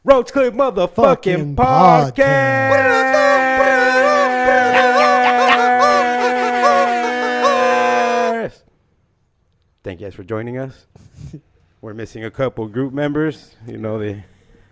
Roach Clip motherfucking Fucking podcast. Thank you guys for joining us. We're missing a couple group members. You know, they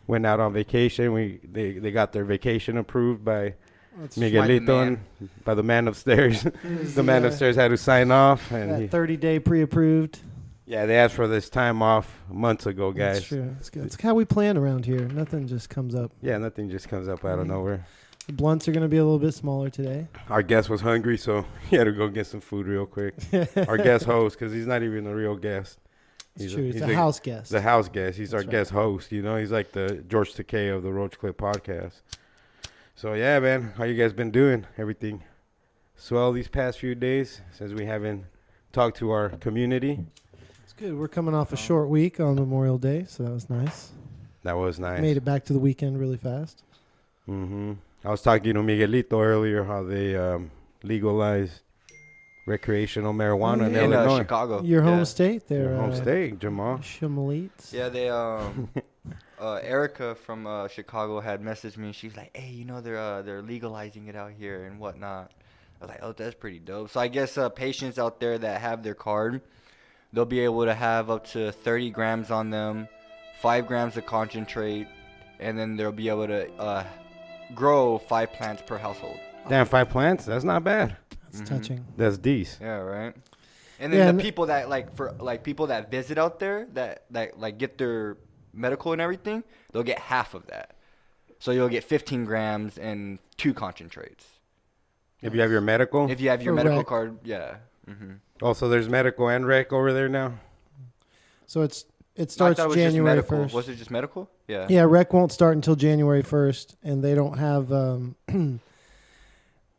went out on vacation. They got their vacation approved by Miguelito, and by the man upstairs. The man upstairs had to sign off, and 30-day pre-approved. Yeah, they asked for this time off months ago, guys. That's true. That's good. It's how we plan around here. Nothing just comes up. Yeah, nothing just comes up out of nowhere. The blunts are going to be a little bit smaller today. Our guest was hungry, so he had to go get some food real quick. Our guest host, because he's not even a real guest. It's true. He's a house guest. The house guest. He's our guest host. You know, he's like the George Takei of the Roach Clip podcast. So, yeah, man, how you guys been doing? Everything swell these past few days since we haven't talked to our community? It's good. We're coming off a short week on Memorial Day, so that was nice. That was nice. Made it back to the weekend really fast. Mm-hmm. I was talking to Miguelito earlier how they legalized recreational marijuana in Illinois. Chicago. Your home state there. Your home state, Jamal. Shimalites. Yeah, they Erica from Chicago had messaged me. She's like, "Hey, you know they're legalizing it out here and whatnot." I was like, "Oh, that's pretty dope." So I guess patients out there that have their card, they'll be able to have up to 30 grams on them, 5 grams of concentrate, and then they'll be able to grow 5 plants per household. Damn, 5 plants? That's not bad. That's touching. That's decent. Yeah, right. And then the people that people that visit out there that like get their medical and everything, they'll get half of that. So you'll get 15 grams and 2 concentrates. If you have your medical? If you have your medical card, yeah. Mm-hmm. Oh, so there's medical and rec over there now? So it starts January 1st. Was it just medical? Yeah. Yeah, rec won't start until January 1st, and they don't have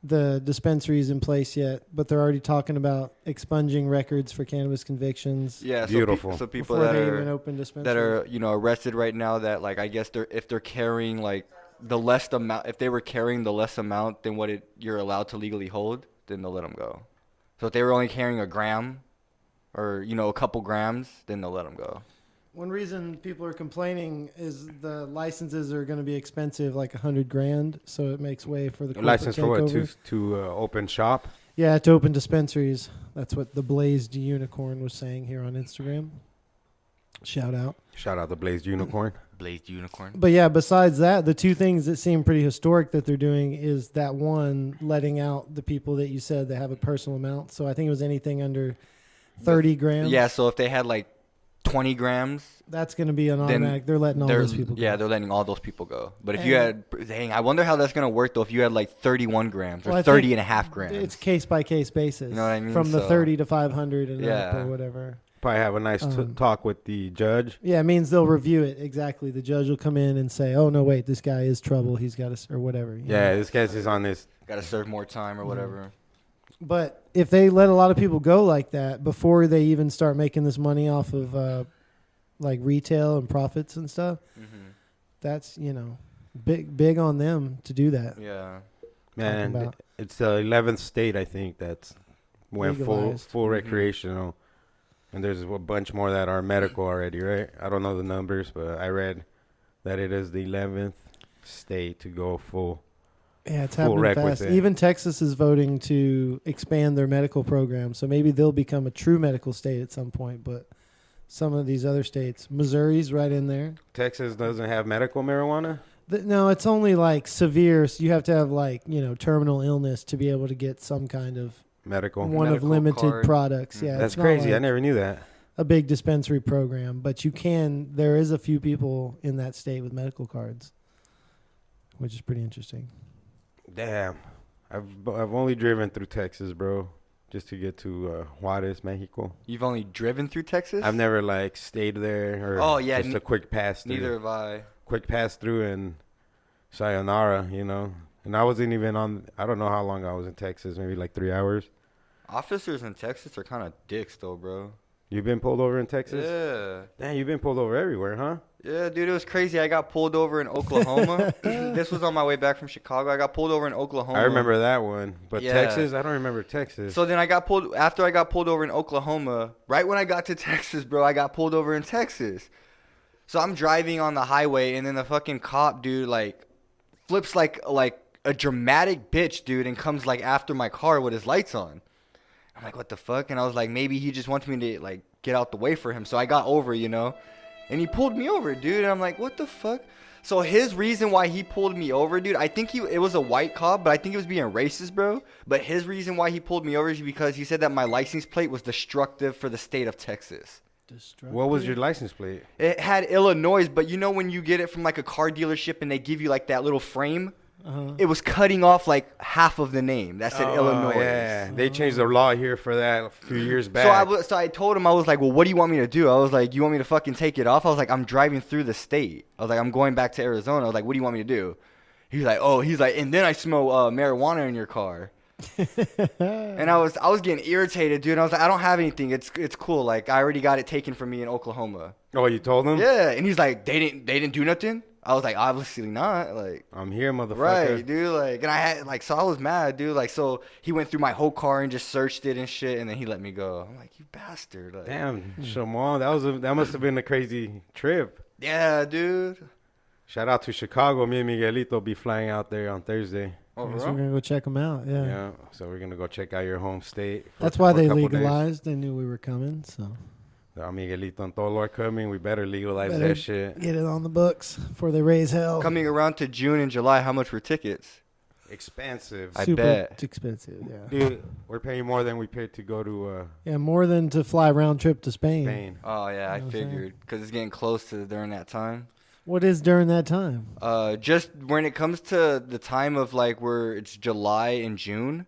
the dispensaries in place yet, but they're already talking about expunging records for cannabis convictions. Yeah, beautiful. So people before that they are even open dispensaries. that are arrested right now, that like I guess if they're carrying like the less amount, if they were carrying the less amount than what you're allowed to legally hold, then they'll let them go. So if they were only carrying a gram or a couple grams, then they'll let them go. One reason people are complaining is the licenses are going to be expensive, like $100,000. So it makes way for the license for what? takeover. To open shop? Yeah, to open dispensaries. That's what the Blazed Unicorn was saying here on Instagram. Shout out the Blazed Unicorn. Blazed Unicorn. But yeah, besides that, the two things that seem pretty historic that they're doing is that one, letting out the people that you said that have a personal amount. So I think it was anything under 30 grams. Yeah, so if they had like 20 grams, that's going to be an automatic. They're letting all those people go. Yeah, they're letting all those people go. But if you had, I wonder how that's going to work though. If you had like 31 grams or 30 and a half grams, it's case by case basis. You know what I mean? From the 30 to 500 and up or whatever. Probably have a nice talk with the judge. Yeah, it means they'll review it exactly. The judge will come in and say, "Oh no, wait, this guy is trouble. He's got to or whatever." Yeah, this guy's is on this. Got to serve more time or whatever. But if they let a lot of people go like that before they even start making this money off of like retail and profits and stuff, that's big on them to do that. Yeah, man, it's the 11th state I think that's went full recreational, and there's a bunch more that are medical already, right? I don't know the numbers, but I read that it is the 11th state to go full. Yeah, it's happening fast. Even Texas is voting to expand their medical program, so maybe they'll become a true medical state at some point. But some of these other states, Missouri's right in there. Texas doesn't have medical marijuana? No, it's only like severe. So you have to have like, terminal illness to be able to get some kind of medical of limited card. Products. Yeah, that's crazy. Like I never knew that. A big dispensary program, but there is a few people in that state with medical cards, which is pretty interesting. Damn, I've only driven through Texas, bro, just to get to Juarez, Mexico. You've only driven through Texas? I've never like stayed there or just a quick pass through. Neither have I. Quick pass through and sayonara, And I wasn't even I don't know how long I was in Texas, maybe like 3 hours. Officers in Texas are kind of dicks though, bro. You've been pulled over in Texas? Yeah. Damn, you've been pulled over everywhere, huh? Yeah, dude, it was crazy. I got pulled over in Oklahoma. This was on my way back from Chicago. I got pulled over in Oklahoma. I remember that one. But Texas, I don't remember Texas. So then after I got pulled over in Oklahoma, right when I got to Texas, bro, I got pulled over in Texas. So I'm driving on the highway, and then the fucking cop, dude, like, flips like a dramatic bitch, dude, and comes, like, after my car with his lights on. I'm like, what the fuck? And I was like, maybe he just wants me to, like, get out the way for him. So I got over, you know? And he pulled me over, dude. And I'm like, what the fuck? So his reason why he pulled me over, dude, I think it was a white cop, but I think he was being racist, bro. But his reason why he pulled me over is because he said that my license plate was destructive for the state of Texas. What was your license plate? It had Illinois, but you know when you get it from like a car dealership and they give you like that little frame? It was cutting off like half of the name. That said Illinois. Yeah, they changed the law here for that a few years back. So I told him, I was like, well, what do you want me to do? I was like, you want me to fucking take it off? I was like, I'm driving through the state. I was like, I'm going back to Arizona. I was like, what do you want me to do? He's like, and then I smell marijuana in your car. And I was getting irritated, dude. And I was like, I don't have anything. It's cool. Like, I already got it taken from me in Oklahoma. Oh, you told him? Yeah. And he's like, they didn't do nothing? I was like, obviously not. Like, I'm here, motherfucker. Right, dude. Like, and I had like, so I was mad, dude. Like, so he went through my whole car and just searched it and shit, and then he let me go. I'm like, you bastard. Like, damn, Shimon, that must have been a crazy trip. Yeah, dude. Shout out to Chicago. Me and Miguelito be flying out there on Thursday. So we're gonna go check them out. Yeah. Yeah. So we're gonna go check out your home state. That's why for a they couple legalized. They knew we were coming, so. Miguelito and Tolo are coming. We better legalize that shit. Get it on the books before they raise hell. Coming around to June and July, how much were tickets? Expensive. I Super bet. expensive, yeah. Dude, we're paying more than we paid to go to Yeah, more than to fly round trip to Spain. Spain. Oh, yeah, I You know what I'm figured. Because it's getting close to during that time. What is during that time? Just when it comes to the time of like where it's July and June,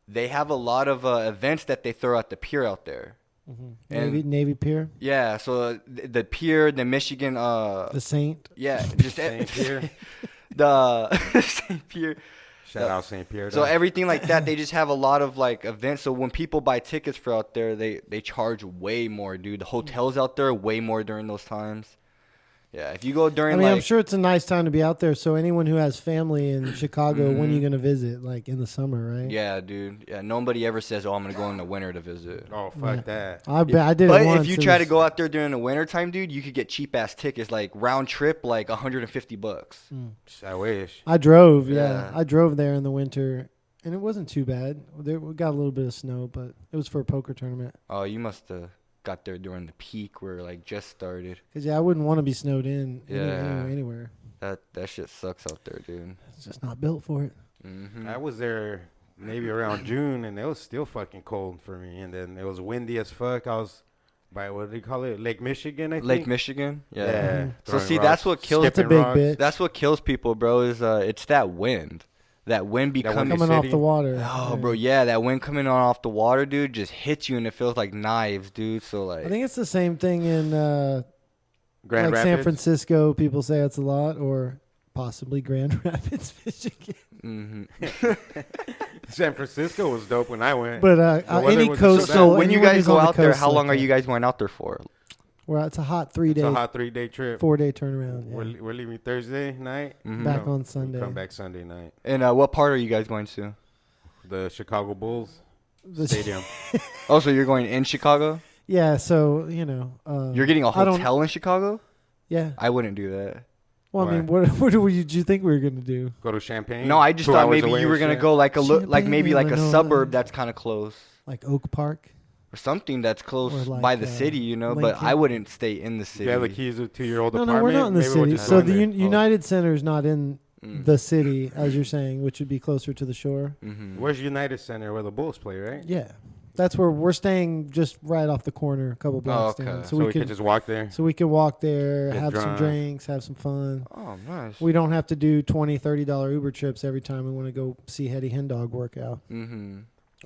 they have a lot of events that they throw at the pier out there. And Navy Pier? Yeah, so the pier, the Michigan, The Saint? yeah, just St. Pierre. the St. Pierre. Shout out St. Pierre. So everything like that, they just have a lot of like events. So when people buy tickets for out there, they charge way more, dude. The hotels out there way more during those times. Yeah, if you go during I'm sure it's a nice time to be out there. So anyone who has family in Chicago, when are you going to visit? Like in the summer, right? Yeah, dude. Yeah, nobody ever says, "Oh, I'm gonna go in the winter to visit." Oh, fuck that. I did But it once. if you try to go out there during the winter time, dude, you could get cheap ass tickets, like round trip, like $150. I wish. I drove, Yeah. I drove there in the winter, and it wasn't too bad. We got a little bit of snow, but it was for a poker tournament. Oh, you must have got there during the peak where like just started. Because, I wouldn't want to be snowed in Yeah. anywhere. That shit sucks out there, dude. It's just not built for it. I was there maybe around June, and it was still fucking cold for me. And then it was windy as fuck. I was by, what do you call it? Lake Michigan, I think. Lake Michigan? Yeah. Yeah. So Throwing see, rocks, that's what kills It's a skipping big rocks. bitch. That's what kills people, bro, is it's that wind. That wind becoming wind Coming off city. the water. Oh, bro, yeah, that wind coming on off the water, dude, just hits you and it feels like knives, dude. So like I think it's the same thing in Grand like Rapids. San Francisco. People say it's a lot, or possibly Grand Rapids, Michigan. San Francisco was dope when I went. But The weather any wasn't coast. so So bad. when you anyone guys who's go on the out there, coast how like long are that. you guys going out there for? Well, it's a hot It's 3-day, a hot 3-day trip. 4-day turnaround. Yeah. We're leaving Thursday night. Back Come- on Sunday. Come back Sunday night. And what part are you guys going to? The Chicago Bulls The- Stadium. Oh, so you're going in Chicago? Yeah, so You're getting a I don't- hotel in Chicago? Yeah. I wouldn't do that. Well, I Why? mean, what did you think we were gonna do? Go to Champaign. No, I just 2 thought hours maybe away you and were gonna shit. go like like maybe Champaign, like a Illinois. suburb that's kind of close Like Oak Park? or something that's close Or like, by the city, you know. But Lincoln. I wouldn't stay in the city. You have the keys to your old No, apartment. we're not in the Maybe we'll city. just So go the in there. United Center is not in Mm. the city, as you're saying, which would be closer to the shore. Mhm. Where's United Center where the Bulls play, right? Yeah, that's where we're staying, just right off the corner, a couple blocks okay. down. So we can just walk there. So we can walk there, Get have some drunk. drinks, have some fun. Oh, nice. We don't have to do $20-$30 Uber trips every time we want to go see Hetty Hendog work out Mm-hmm.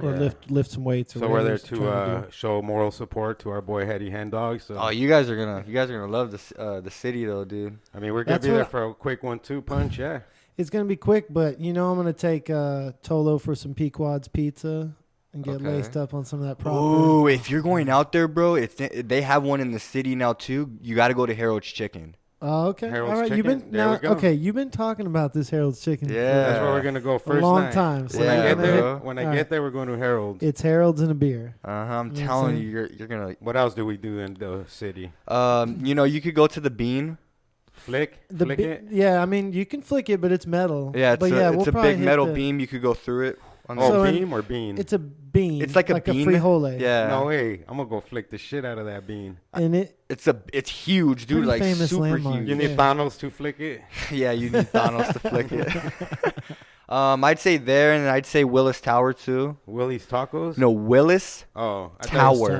or Yeah. lift some weights. Or So we're there whatever he's trying to show moral support to our boy Hetty Hendog. So Oh, you guys are gonna love the city though, dude. I mean, we're gonna That's be there what- for a quick 1-2 punch. Yeah. It's gonna be quick, but I'm gonna take Tolo for some Pequod's pizza and get Okay. laced up on some of that proper. Ooh, if you're going out there, bro, they have one in the city now too. You got to go to Harold's Chicken. Oh, okay. Harold's All right. You've Chicken. been There we now. go. Okay, you've been talking about this Harold's Chicken. Yeah. That's where we're gonna go for first a long night. time. So When Yeah, I get there, bro. when I All right. get there, we're going to Harold's. It's Harold's and a beer. I'm You know what I'm telling saying? you, you're gonna. What else do we do in the city? You could go to the Bean. Flick The it. Yeah, I mean you can flick it, but it's metal. Yeah, it's but a, we'll it's a probably big hit metal the- beam. You could go through it. On Oh, So in- beam or bean? It's a bean. It's like a bean. a frijole. Yeah. No way. I'm gonna go flick the shit out of that bean. And It's huge, dude. Pretty Like famous super landmark. huge. You need Yeah. Thanos to flick it. Yeah, you need Thanos to flick it. I'd say there, and I'd say Willis Tower too. Willie's Tacos. No, Willis Oh, I Tower. thought, Tower.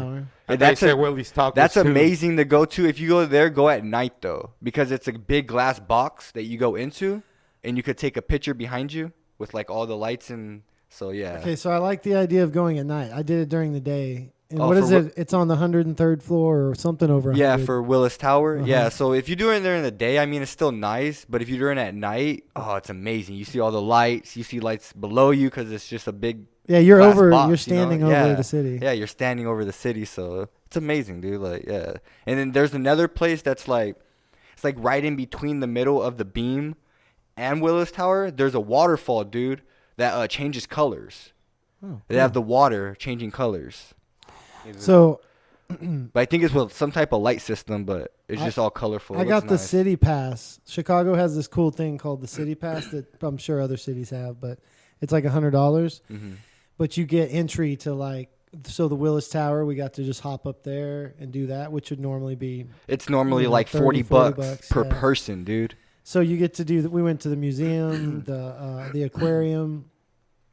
I And thought that's you a- said Willie's Tacos. That's too. amazing to go to. If you go there, go at night though, because it's a big glass box that you go into, and you could take a picture behind you with like all the lights and so yeah. Okay, so I like the idea of going at night. I did it during the day. And Oh, what for is it? It's on the 103rd floor or something over. Yeah, 100. for Willis Tower. Uh-huh. Yeah, so if you're doing it there in the day, I mean, it's still nice. But if you're doing it at night, oh, it's amazing. You see all the lights. You see lights below you because it's just a big. Yeah, you're glass over. box, You're you know? standing Yeah. over the city. Yeah, you're standing over the city, so it's amazing, dude. Like, yeah. And then there's another place that's like, it's like right in between the middle of the beam and Willis Tower. There's a waterfall, dude, that changes colors. Oh, They cool. have the water changing colors. So But I think it's with some type of light system, but it's just all colorful. I It got looks the nice. city pass. Chicago has this cool thing called the city pass that I'm sure other cities have, but it's like $100. Mhm. But you get entry to like, so the Willis Tower, we got to just hop up there and do that, which would normally be. It's normally You know, like 30, 40 40 bucks bucks, per yeah. person, dude. So you get to do. We went to the museum, the aquarium,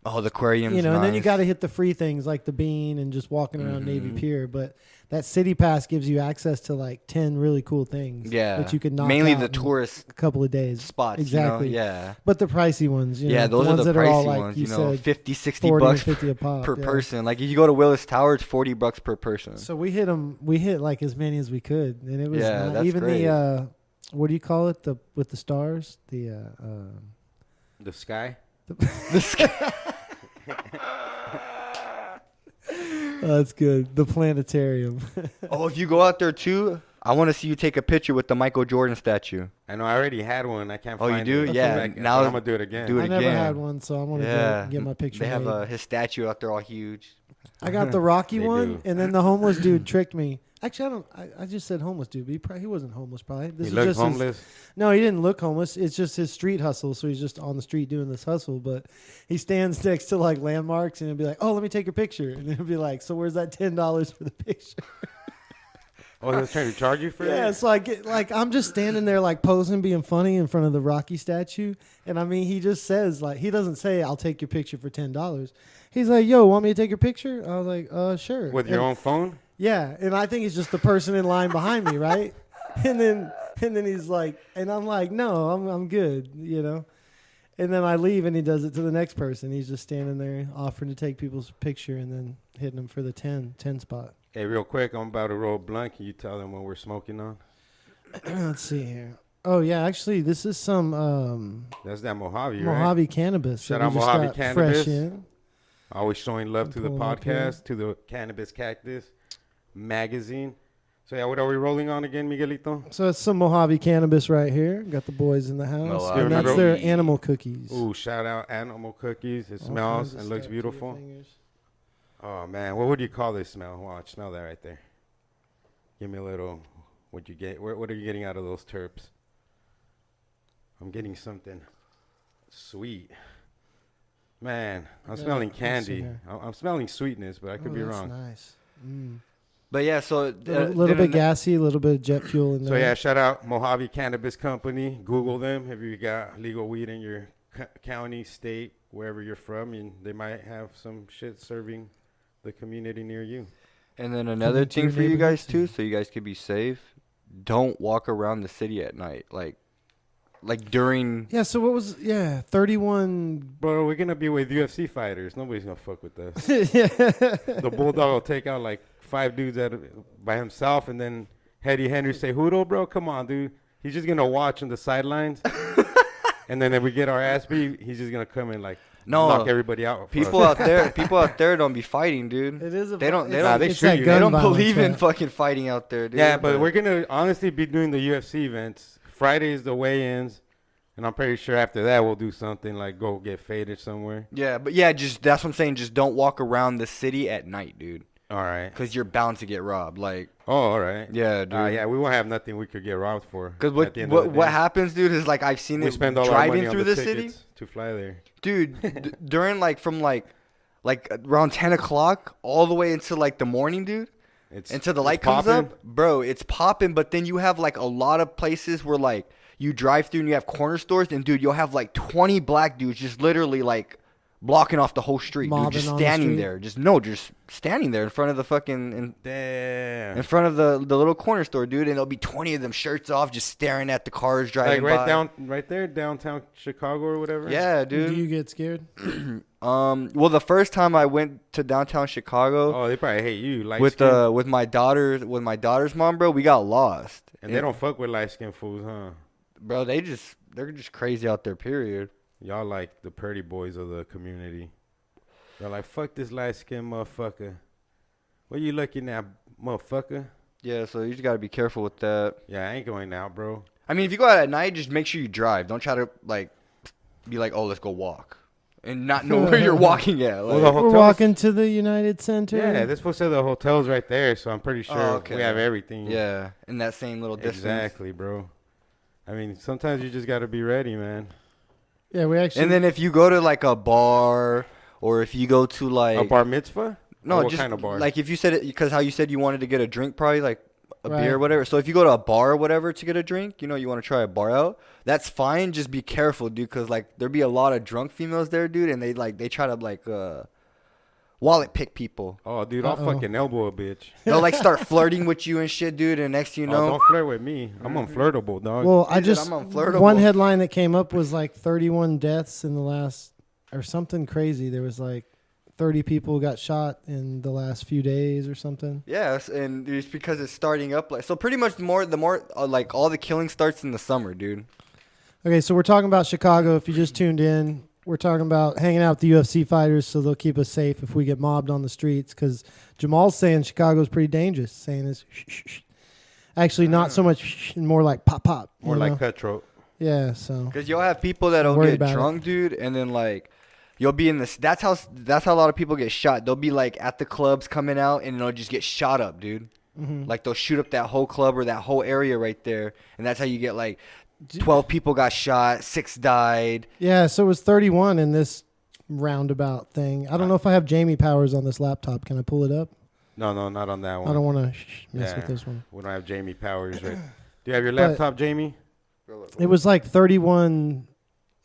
Oh, the aquarium's you know, and then you nice. got to hit the free things like the bean and just walking around Navy Mhm. Pier. But that city pass gives you access to like 10 really cool things. Yeah. that you could knock mainly out the in tourist a couple of days. spots, Exactly. you know? Yeah. But the pricey ones, you Yeah, know, those are ones the that are all pricey like ones, you you know, said, 50, 60 40 bucks and 50 a pop per yeah. person. Like if you go to Willis Tower, it's 40 bucks per person. So we hit them. We hit like as many as we could, and it was Yeah, that's even great. the what do you call it? The with the stars. The sky. That's good. The planetarium. Oh, if you go out there too, I want to see you take a picture with the Michael Jordan statue. I know I already had one. I can't Oh, you find do? it. Yeah, But now I'm gonna do it again. do it I never again. had one, so I want to Yeah. get my picture. They have made. his statue out there all huge. I got the Rocky They one, do. and then the homeless dude tricked me. Actually, I don't. I just said homeless dude, but he wasn't homeless. Probably. This He is looked just his- homeless. no, he didn't look homeless. It's just his street hustle. So he's just on the street doing this hustle. But he stands next to like landmarks and he'll be like, "Oh, let me take your picture." And he'll be like, "So where's that $10 for the picture?" Oh, he was trying to charge you for Yeah, it? so I get like I'm just standing there like posing, being funny in front of the Rocky statue, and I mean he just says like he doesn't say I'll take your picture for $10. He's like, "Yo, want me to take your picture?" I was like, sure." With your And- own phone? Yeah, and I think it's just the person in line behind me, right? And then he's like, and I'm like, "No, I'm good," you know. And then I leave, and he does it to the next person. He's just standing there offering to take people's picture, and then hitting them for the 10 spot. Hey, real quick, I'm about to roll blunt. Can you tell them what we're smoking on? Let's see here. Oh yeah, actually, this is some That's that Mojave, right? Mojave cannabis. Shout that out we just Mojave got Cannabis. Fresh in. Always showing love to the Pulling up here. podcast, to the Cannabis Cactus magazine. So, yeah, what are we rolling on again, Miguelito? So it's some Mojave cannabis right here. Got the boys in the house, Mojave. and that's Remember- their animal cookies. Ooh, shout out Animal Cookies. It All smells kinds of and looks stuff to your beautiful. fingers. Oh, man. What would you call this smell? Watch, smell that right there. Give me a little. What you get? What are you getting out of those terps? I'm getting something sweet. Man, I'm Yeah, smelling let's see candy. here. I'm smelling sweetness, but I could Oh, be that's wrong. Nice. Mm. But yeah, so A little bit gassy, a little bit of jet fuel in So there. yeah, shout out Mojave Cannabis Company. Google them if you got legal weed in your county, state, wherever you're from, and they might have some shit serving the community near you. And then another to your thing for you guys neighborhood. too, so you guys could be safe. Don't walk around the city at night, like during. Yeah. So what was 31? Bro, we're gonna be with UFC fighters. Nobody's gonna fuck with us. Yeah. The Bulldog will take out like 5 dudes by himself, and then Eddie Henry say, "Hudo, bro, come on, dude." He's just gonna watch on the sidelines, and then if we get our ass beat, he's just gonna come and like knock everybody out. for People us. people out there don't be fighting, dude. It is. They don't- they it's- don't- they it's shoot that you. gun They don't violence, believe in right? fucking fighting out there, dude. Yeah, but we're gonna honestly be doing the UFC events Friday is the weigh-ins, and I'm pretty sure after that we'll do something like go get faded somewhere. Yeah, but yeah, just that's what I'm saying. Just don't walk around the city at night, dude. All right. Because you're bound to get robbed. Like, Oh, all right. yeah, dude. Yeah, we won't have nothing we could get robbed for. Because at the end of the what day. happens, dude, is like I've seen We it spend all our money driving on through the the city, tickets to fly there. dude. During like from like around 10 o'clock all the way until like the morning, dude. Until the light comes popping. up, bro, it's popping. But then you have like a lot of places where like you drive through and you have corner stores, and dude, you'll have like 20 black dudes just literally like blocking off the whole street, dude, Mobbing just on the standing street? there, just standing there in front of the fucking Damn. in front of the little corner store, dude, and there'll be 20 of them shirts off, just staring at the cars driving Like by. right there, downtown Chicago or whatever. Yeah, Do dude. you get scared? Well, the first time I went to downtown Chicago Oh, they probably hate you. with my daughter's mom, bro, we got lost. And they don't fuck with light skinned fools, huh? Bro, they're just crazy out there, period. Y'all like the pretty boys of the community. They're like, fuck this light skinned motherfucker. What you looking at, motherfucker? Yeah, so you just gotta be careful with that. Yeah, I ain't going out, bro. I mean, if you go out at night, just make sure you drive. Don't try to like be like, oh, let's go walk, and not know where you're walking at. Like, Well, the We're hotels- walking to the United Center. Yeah, they're supposed to have the hotels right there, so I'm pretty sure okay. we have everything. yeah, in that same little distance. Exactly, bro. I mean, sometimes you just gotta be ready, man. Yeah, we actually. And then if you go to like a bar, or if you go to like A bar mitzvah? no, Or what just kind of bar? like if you said it because how you said you wanted to get a drink, probably like a Right. beer or whatever. So if you go to a bar or whatever to get a drink, you know, you want to try a bar out, that's fine. Just be careful, dude, because like there be a lot of drunk females there, dude, and they try to like wallet pick people. Oh, dude, I'll Uh-oh. fucking elbow a bitch. They'll like start flirting with you and shit, dude, and next thing you Oh, know, don't flirt with me. I'm unflirtable, dog. well, He I said, just "I'm unflirtable." one headline that came up was like 31 deaths in the last, or something crazy. There was like 30 people got shot in the last few days or something. yes, and it's because it's starting up like so. Pretty much the more like all the killing starts in the summer, dude. Okay, so we're talking about Chicago. If you just tuned in, we're talking about hanging out with the UFC fighters so they'll keep us safe if we get mobbed on the streets. Because Jamal's saying Chicago's pretty dangerous. Saying this, shh, shh, shh. Actually, not so much, shh, more like pop, pop. More you like know? cutthroat. Yeah. So Because you'll have people that'll Worried get about it. drunk, dude, and then like you'll be in this. That's how a lot of people get shot. They'll be like at the clubs coming out, and they'll just get shot up, dude. mhm. Like they'll shoot up that whole club or that whole area right there, and that's how you get like 12 people got shot, 6 died. Yeah, so it was 31 in this roundabout thing. I don't know if I have Jamie Powers on this laptop. Can I pull it up? No, not on that one. I don't want to mess Yeah. with this one. We don't have Jamie Powers, right? Do you have your But- laptop, Jamie? It was like 31,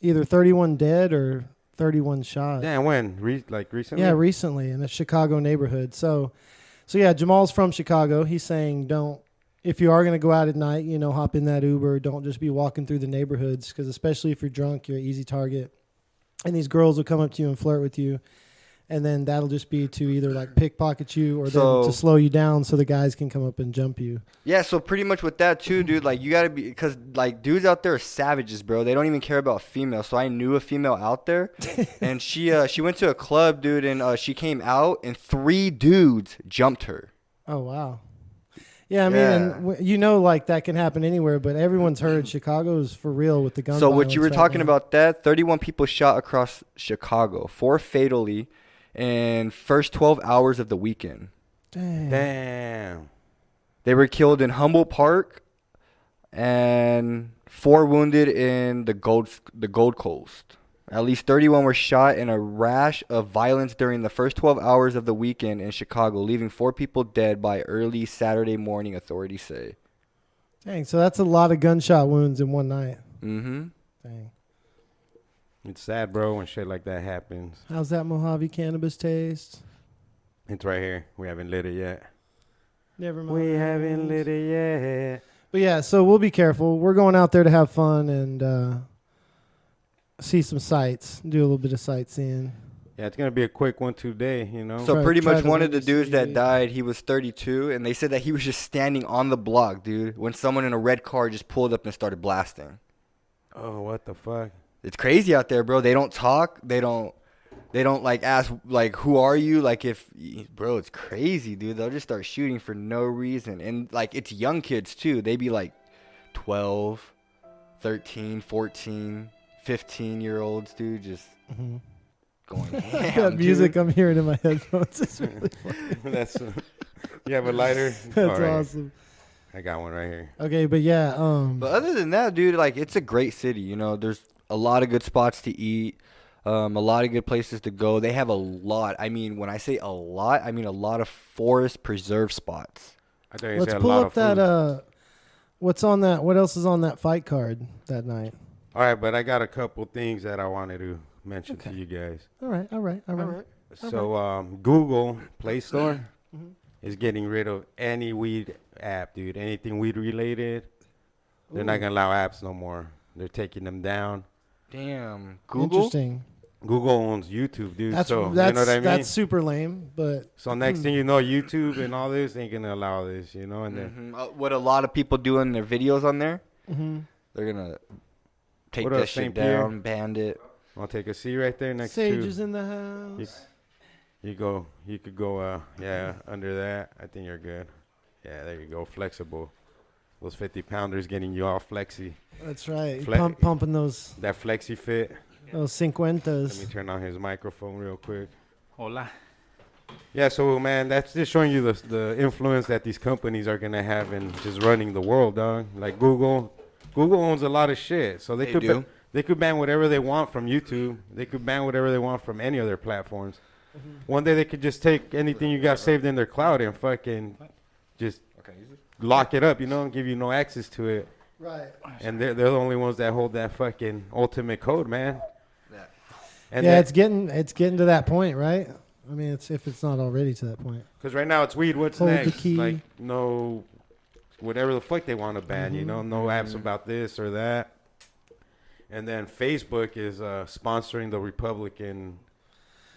either 31 dead or 31 shot. Yeah, when? Like recently? Yeah, recently in a Chicago neighborhood. So yeah, Jamal's from Chicago. He's saying if you are going to go out at night, you know, hop in that Uber. Don't just be walking through the neighborhoods because especially if you're drunk, you're an easy target. And these girls will come up to you and flirt with you. And then that'll just be to either like pickpocket you or then to slow you down so the guys can come up and jump you. Yeah, so pretty much with that too, dude. Like you gotta be, because like dudes out there are savages, bro. They don't even care about females. So I knew a female out there, and she went to a club, dude, and she came out, and 3 dudes jumped her. Oh, wow. Yeah, I mean, Yeah. and you know, like that can happen anywhere, but everyone's heard Chicago's for real with the gun So what you were violence right talking now. about, that 31 people shot across Chicago, 4 fatally, in first 12 hours of the weekend. Dang. Damn. They were killed in Humboldt Park, and 4 wounded in the Gold Coast. At least 31 were shot in a rash of violence during the first 12 hours of the weekend in Chicago, leaving 4 people dead by early Saturday morning, authorities say. Dang, so that's a lot of gunshot wounds in one night. Mm-hmm. Dang. It's sad, bro, when shit like that happens. How's that Mojave cannabis taste? It's right here. We haven't lit it yet. Never mind. We haven't lit it yet. But yeah, so we'll be careful. We're going out there to have fun and see some sights, do a little bit of sightseeing. Yeah, it's gonna be a quick 1-2 day, you know. So Try- pretty try much to one of win the the dudes that city. died, he was 32, and they said that he was just standing on the block, dude, when someone in a red car just pulled up and started blasting. Oh, what the fuck? It's crazy out there, bro. They don't talk. They don't like ask like who are you? Like bro, it's crazy, dude. They'll just start shooting for no reason. And like it's young kids too. They be like 12, 13, 14, 15-year-olds, dude, just going ham, That music dude. I'm hearing in my headphones is really funny. That's. You have a lighter? That's All right. awesome. I got one right here. Okay, but yeah, But other than that, dude, like, it's a great city. You know, there's a lot of good spots to eat, a lot of good places to go. They have a lot. I mean, when I say a lot, I mean a lot of forest preserve spots. I thought you let's said a pull lot up of that. food. What's on that? What else is on that fight card that night? All right, but I got a couple things that I wanted to mention to Okay. you guys. All right. So, Google Play Store Mhm. is getting rid of any weed app, dude. Anything weed related, they're not gonna allow apps no more. They're taking them down. Damn. Google? Interesting. Google owns YouTube, dude. That's so that's you know what I mean. that's super lame, but So next thing you know, YouTube and all this ain't gonna allow this, you know. And then What a lot of people do in their videos on there, mhm. they're going to take What that up, shit St. Pierre? down, ban it. I'll take a seat right there next Sage to. is in the house. You could go, yeah, under that. I think you're good. Yeah, there you go. Flexible. Those 50-pounders getting you all flexy. That's right. Fle- Pumping those That flexi fit. those Let me cincuentas. turn on his microphone real quick. Hola. Yeah, so, man, that's just showing you the influence that these companies are going to have in just running the world, dog. Like Google. Google owns a lot of shit. So They do. They could ban whatever they want from YouTube. They could ban whatever they want from any other platforms. One day they could just take anything you got saved in their cloud and fucking just lock it up, you know, and give you no access to it. Right. And they're the only ones that hold that fucking ultimate code, man. Yeah. And Yeah, it's getting to that point, right? I mean, if it's not already to that point. because right now it's weed. What's Hold the next? key. Like no, whatever the fuck they want to ban, you know, no apps about this or that. And then Facebook is sponsoring the Republican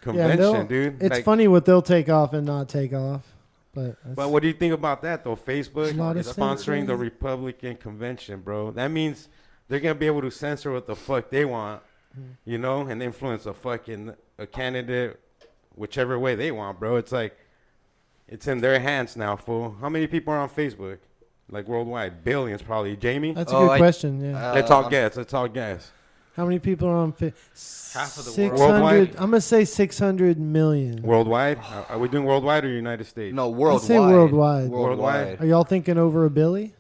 convention, they'll- dude. It's Like, funny what they'll take off and not take off, but But what do you think about that, though? Facebook A lot is of sponsoring the censoring. Republican convention, bro. That means they're going to be able to censor what the fuck they want, you know, and influence a candidate whichever way they want, bro. It's like, it's in their hands now, fool. How many people are on Facebook? Like worldwide? Billions, probably. Jamie? that's a Oh, good question. Yeah. Let's all guess. Let's all guess. How many people are on? Half of the world. 600. Worldwide? I'm gonna say 600 million. Worldwide? Are we doing worldwide or United States? No, worldwide. say worldwide. Worldwide. Are y'all thinking over a billy?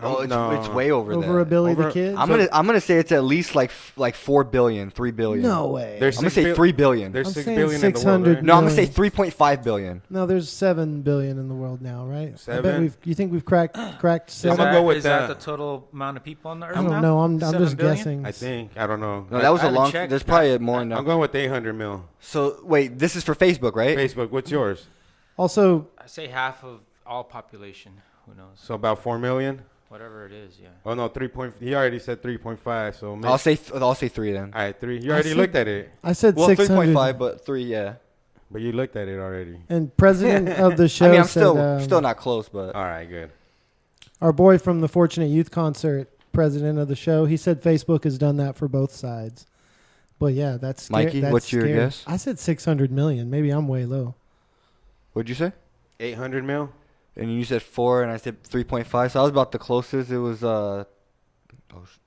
Oh, No. it's way over Over that. a billy Over- the kid? I'm gonna say it's at least like 4 billion, 3 billion. No way. There's I'm gonna 6 say 3 billion. There's I'm 6 saying billion in the world, 600 right? No, I'm gonna say billion. 3.5 billion. No, there's 7 billion in the world now, right? I bet 7? you think we've cracked Is seven? gonna go with is that that. the total amount of people on the earth I now? don't know. I'm 7 just billion? guessing. I think. I don't know. No, that was I a haven't long. checked. There's probably more now. I'm going with 800 mil. So wait, this is for Facebook, right? Facebook, what's yours? Also, I say half of all population. Who knows? So about 4 million? Whatever it is, yeah. Oh no, 3 point. He already said 3.5. So maybe, I'll say 3 then. all right, 3. You I already said- looked at it, I said Well, 600. 3.5, but 3, yeah. but you looked at it already. And president of the show I mean, I'm said, still not close, but All right, good. our boy from the Fortunate Youth Concert, president of the show, he said Facebook has done that for both sides. But yeah, that's Mikey, that's what's your scary. guess? I said 600 million. Maybe I'm way low. what'd you say? 800 mil. And you said 4, and I said 3.5. So I was about the closest. It was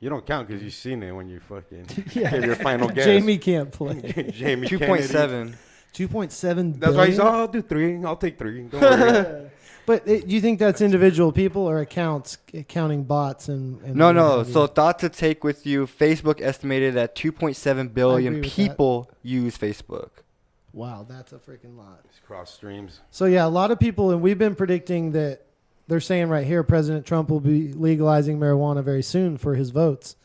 You don't count because you've seen it when you fucking Yeah. give your final guess. Jamie can't play. Jamie 2.7. 2.7 That's why he's. billion? Oh, I'll do 3. I'll take 3. Don't worry. But do you think that's individual people or accounts counting bots and No, what no. have you? So thought to take with you. Facebook estimated that 2.7 billion with that. people use Facebook. Wow, that's a freaking lot. It's cross streams. So yeah, a lot of people, and we've been predicting that they're saying right here, President Trump will be legalizing marijuana very soon for his votes.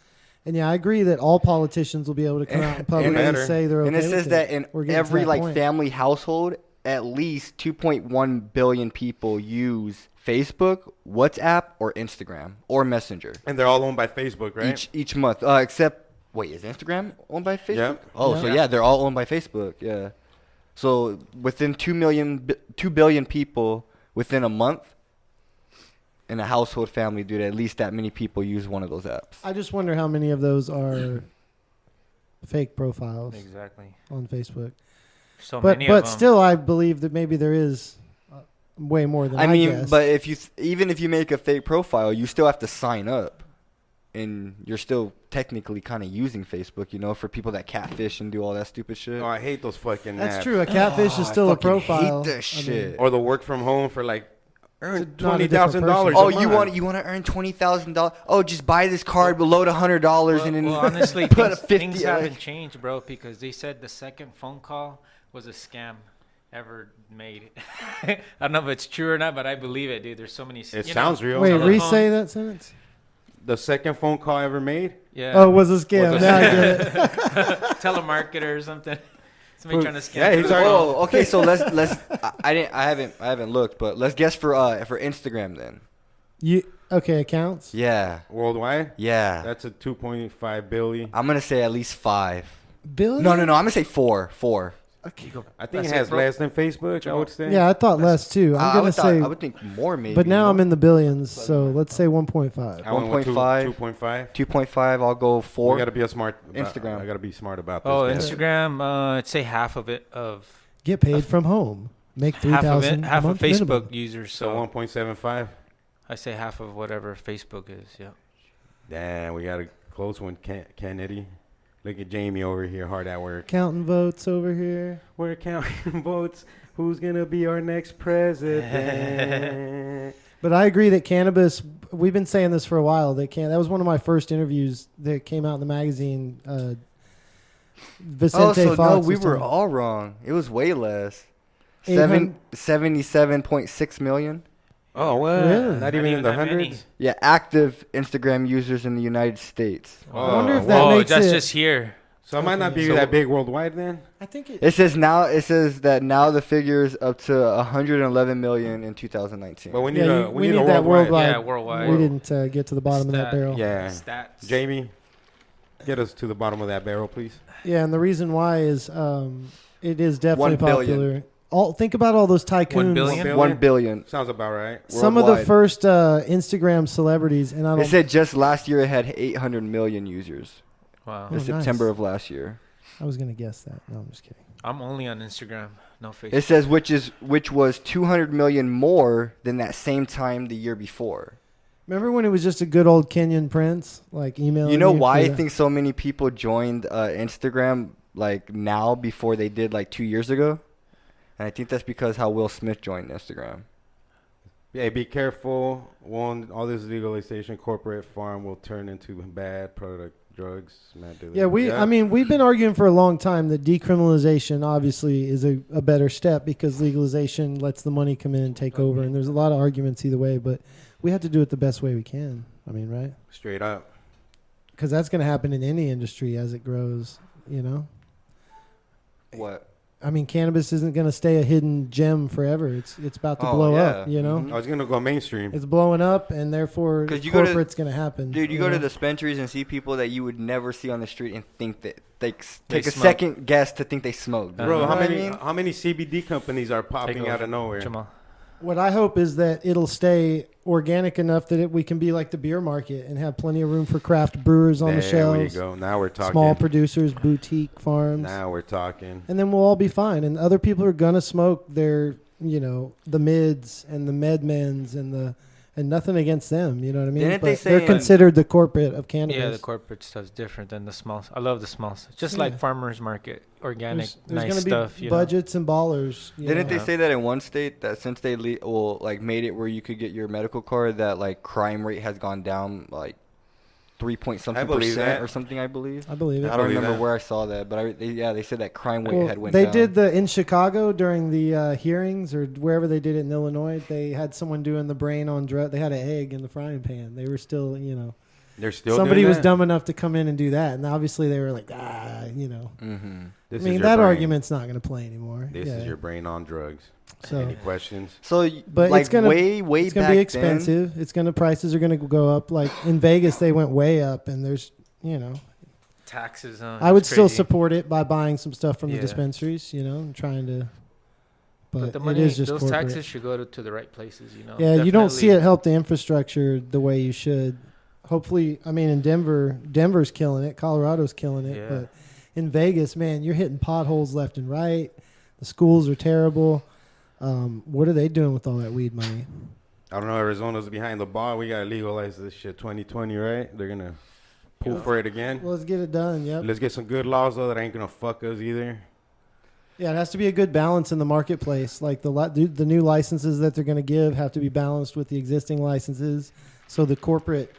And yeah, I agree that all politicians will be able to come out and publicly better. say they're okay And it with says it. that in We're getting to every that like point. family household, at least 2.1 billion people use Facebook, WhatsApp, or Instagram or Messenger And they're all owned by Facebook, right? each month. Except wait, is Instagram owned by Facebook? Yeah. Oh, Yeah. so yeah, they're all owned by Facebook. Yeah. So within 2 billion people within a month in a household family, dude, at least that many people use one of those apps. I just wonder how many of those are fake profiles Exactly. on Facebook. So But many of them. still, I believe that maybe there is way more than I I mean, guess. but even if you make a fake profile, you still have to sign up. and you're still technically kind of using Facebook, you know, for people that catfish and do all that stupid shit. Oh, I hate those fucking That's apps. true. A catfish is still a fucking profile. hate that I shit. mean, Or the work from home for like earn It's not a different $20,000. Oh, a you month. want to earn $20,000? Oh, just buy this card, but load $100 and then Well, honestly, put a things, 50. things haven't changed, bro, because they said the second phone call was a scam ever made. I don't know if it's true or not, but I believe it, dude. There's so many. It sounds real. wait, Telephone. re-say that sentence. The second phone call ever made? Yeah. Oh, was a scam. Was a Now I get it. Telemarketer or something. Somebody trying to scam. Yeah, he's through the already- phone. Oh, okay. So let's. I haven't looked, but let's guess for Instagram then. Okay, accounts. Yeah, Worldwide? yeah. That's a 2.5 billion. I'm gonna say at least 5. Billion? No. I'm gonna say 4. 4. Okay. I think That's it has it, bro. less than Facebook, I would say. Yeah, I thought less too. I'm I gonna would say, I would think more maybe. but now you I'm know? in the billions, so let's say 1.5. I went with 1.5. 2.5. 2.5. I'll go 4. We got to be smart. Instagram. I got to be smart about this. Oh, guys. Instagram. I'd say half of it of Get paid from home. Make half of it, 3,000 half a of month Facebook minimum. users. So So 1.75. I say half of whatever Facebook is. Yeah. Damn, we got a close one, Kennedy. Look at Jamie over here, hard at work. Counting votes over here. We're counting votes. Who's going to be our next president? But I agree that cannabis. We've been saying this for a while. That was one of my first interviews that came out in the magazine. Vicente so Fox. no, we was were talking- all wrong. It was way less. 800 77.6 million. Oh, what? Really? Not even in the that many. hundreds? Yeah, active Instagram users in the United States. I wonder if that Whoa, makes that's it. just here. So it might not be So- that big worldwide then? I think it. It says that now the figure is up to 111 million in 2019. But we need Yeah, a we we need need a that worldwide. worldwide. Yeah, worldwide. We didn't get to the bottom of that Stat. barrel. Yeah. Stats. Jamie, get us to the bottom of that barrel, please. Yeah, and the reason why is it is definitely 1 billion. popular. Think about all those tycoons. 1 billion? 1 billion. Sounds about right. Some of the Worldwide. first Instagram celebrities, and I It don't. said just last year it had 800 million users. Wow. Oh, In September nice. of last year. I was gonna guess that. No, I'm just kidding. I'm only on Instagram, no Facebook. It says which was 200 million more than that same time the year before. Remember when it was just a good old Kenyan prince, like email? You know why I think so many people joined Instagram like now before they did like 2 years ago? And I think that's because how Will Smith joined Instagram. Yeah, be careful. All this legalization, corporate farm will turn into bad product, drugs, mad dealer. Yeah, I mean, we've been arguing for a long time that decriminalization obviously is a better step because legalization lets the money come in and take over. And there's a lot of arguments either way, but we have to do it the best way we can. I mean, right? Straight up. Because that's going to happen in any industry as it grows, you know? What? I mean, cannabis isn't going to stay a hidden gem forever. It's about to Oh, blow yeah. up, you know? Mhm. I was going to go mainstream. It's blowing up, and therefore 'Cause you go to- corporate's going to happen. Dude, you go know? to dispensaries and see people that you would never see on the street and think that they take a smoke. second guess to think they smoke. Bro, You know how what I many mean? how many CBD companies are popping Take out over. of nowhere? Jamal. What I hope is that it'll stay organic enough that we can be like the beer market and have plenty of room for craft brewers on the There we shelves, go. Now we're talking. small producers, boutique farms, Now we're talking. and then we'll all be fine. And other people are gonna smoke their, the mids and the medmens and nothing against them. You know what I mean? Didn't they But say they're in- considered the corporate of cannabis. Yeah, the corporate stuff's different than the small. I love the small stuff. Just Yeah. like farmers market, organic, There's nice gonna be stuff. You budgets and ballers. Didn't they Yeah. say that in one state that since they made it where you could get your medical card that like crime rate has gone down like 3 point something believe percent that. or something, I believe. I believe it. I don't believe remember that. where I saw that, but they said that crime rate Well, had went they down. did in Chicago during the hearings or wherever they did it in Illinois. They had someone doing the brain on drug. They had an egg in the frying pan. They were still, They're still somebody doing was that? dumb enough to come in and do that, and obviously they were like, Mm-hmm. This I mean, is your that brain. argument's not going to play anymore. This Yeah. is your brain on drugs. So Any questions? So, But like it's gonna- way it's going back to be expensive. Prices are going to go up. Like in Vegas, they went way up, and there's, taxes. I would it's still crazy. support it by buying some stuff from the Yeah. dispensaries, and trying to. But the it money, is just those corporate. taxes should go to the right places. Yeah, you don't see Definitely. it help the infrastructure the way you should. Hopefully, I mean, in Denver's killing it. Colorado's killing it. Yeah. But in Vegas, man, you're hitting potholes left and right. The schools are terrible. What are they doing with all that weed money? I don't know. Arizona's behind the ball. We gotta legalize this shit 2020, right? They're gonna pull Yeah. for it again. Well, let's get it done. Yep. Let's get some good laws though that ain't gonna fuck us either. Yeah, it has to be a good balance in the marketplace. Like the new licenses that they're going to give have to be balanced with the existing licenses, so the corporate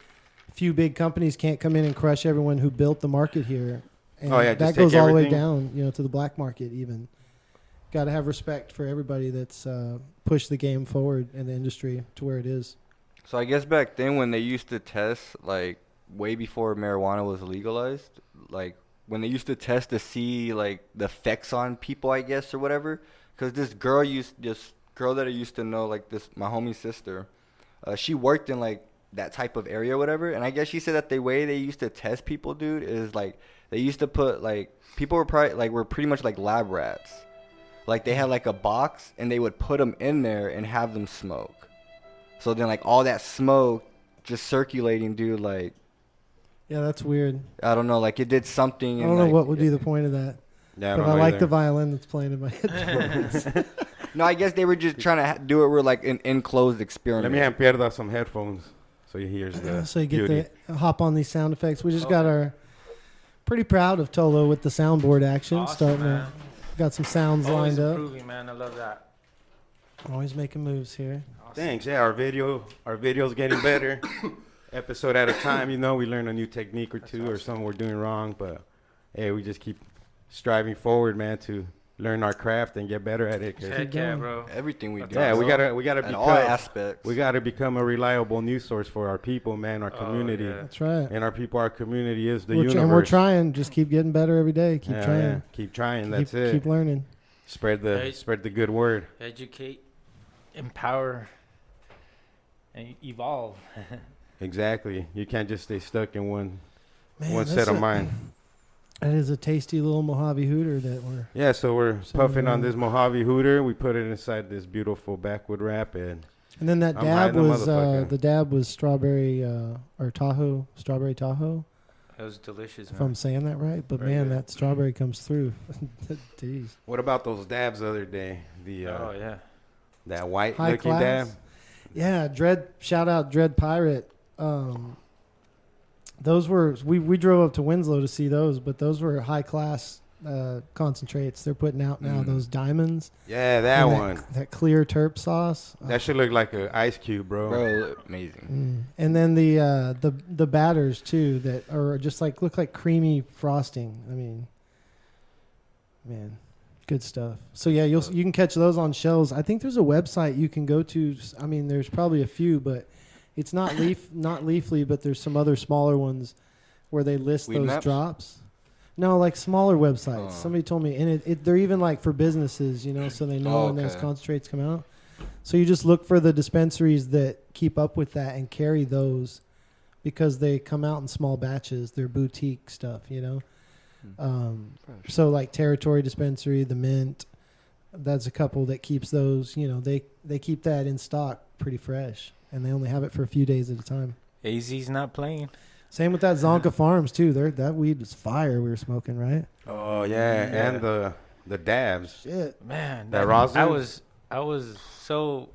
few big companies can't come in and crush everyone who built the market here. And Oh, yeah, just that take goes all the way everything. down, to the black market even. Got to have respect for everybody that's pushed the game forward in the industry to where it is. So I guess back then when they used to test, like way before marijuana was legalized, like when they used to test to see like the effects on people, I guess, or whatever. Because this girl that I used to know, like my homie's sister, she worked in like that type of area or whatever. And I guess she said that the way they used to test people, dude, is like they used to put like people were pretty much like lab rats. Like they had like a box and they would put them in there and have them smoke. So then like all that smoke just circulating, dude, like Yeah, that's weird. I don't know, like it did something. I don't know what would be the point of that. Yeah, But I like the violin that's playing in my head. No, I guess they were just trying to do it with like an enclosed experiment. Let me hand Pierda some headphones so he hears the So you get beauty. to hop on these sound effects. We just Oh, got yeah. our pretty proud of Tolo with the soundboard action. Awesome, Starting man. got some sounds Always lined up. improving, man. I love that. Always making moves here. Awesome. Thanks. Yeah, our video's getting better. Episode at a time, we learn a new technique or That's two or awesome. something we're doing wrong, but hey, we just keep striving forward, man, to learn our craft and get better at it. 'Cause Heck yeah, bro. Everything we That's do. yeah, we bro. gotta in all become aspects. we gotta become a reliable news source for our people, man, our Oh, community, yeah. That's right. and our people. Our community is the We're universe. and we're trying. Just keep getting better every day. Keep Yeah, trying. yeah. Keep trying. That's it. Keep learning. Spread Hey. the good word. Educate, empower, and evolve. Exactly. You can't just stay stuck in one Man, set that's of a- mind. That is a tasty little Mojave Hooter that we're. Yeah, so we're So, puffing on this Mojave Hooter. We put it inside this beautiful backwood wrap, and And then that I'm high dab in the was motherfucker. the dab was strawberry or Tahoe, strawberry Tahoe. That was delicious, If man. I'm saying that right, but Very man, good. that strawberry comes through. Jeez. what about those dabs the other day? The Oh yeah. that white High looking class. dab. Yeah, Dread. Shout out Dread Pirate. Those were we drove up to Winslow to see those, but those were high class concentrates. They're putting out now. Mhm. Those diamonds. Yeah, that and one. That clear terp sauce. That should look like an ice cube, bro. Bro, amazing. And then the batters too that are just look like creamy frosting. I mean, man, good stuff. So yeah, you can catch those on shelves. I think there's a website you can go to. I mean, there's probably a few, but it's not not Leafly, but there's some other smaller ones where they list Weed those Maps? drops. No, like smaller websites. Oh. Somebody told me, and they're even like for businesses, so they know Oh, when those okay. concentrates come out. So you just look for the dispensaries that keep up with that and carry those because they come out in small batches. They're boutique stuff, So like Territory Dispensary, the Mint, that's a couple that keeps those. They keep that in stock pretty fresh, and they only have it for a few days at a time. AZ's not playing. Same with that Zonka Farms too. That weed was fire. We were smoking, right? Oh yeah, Yeah. and the dabs. Shit. Man, That rosin? I was so.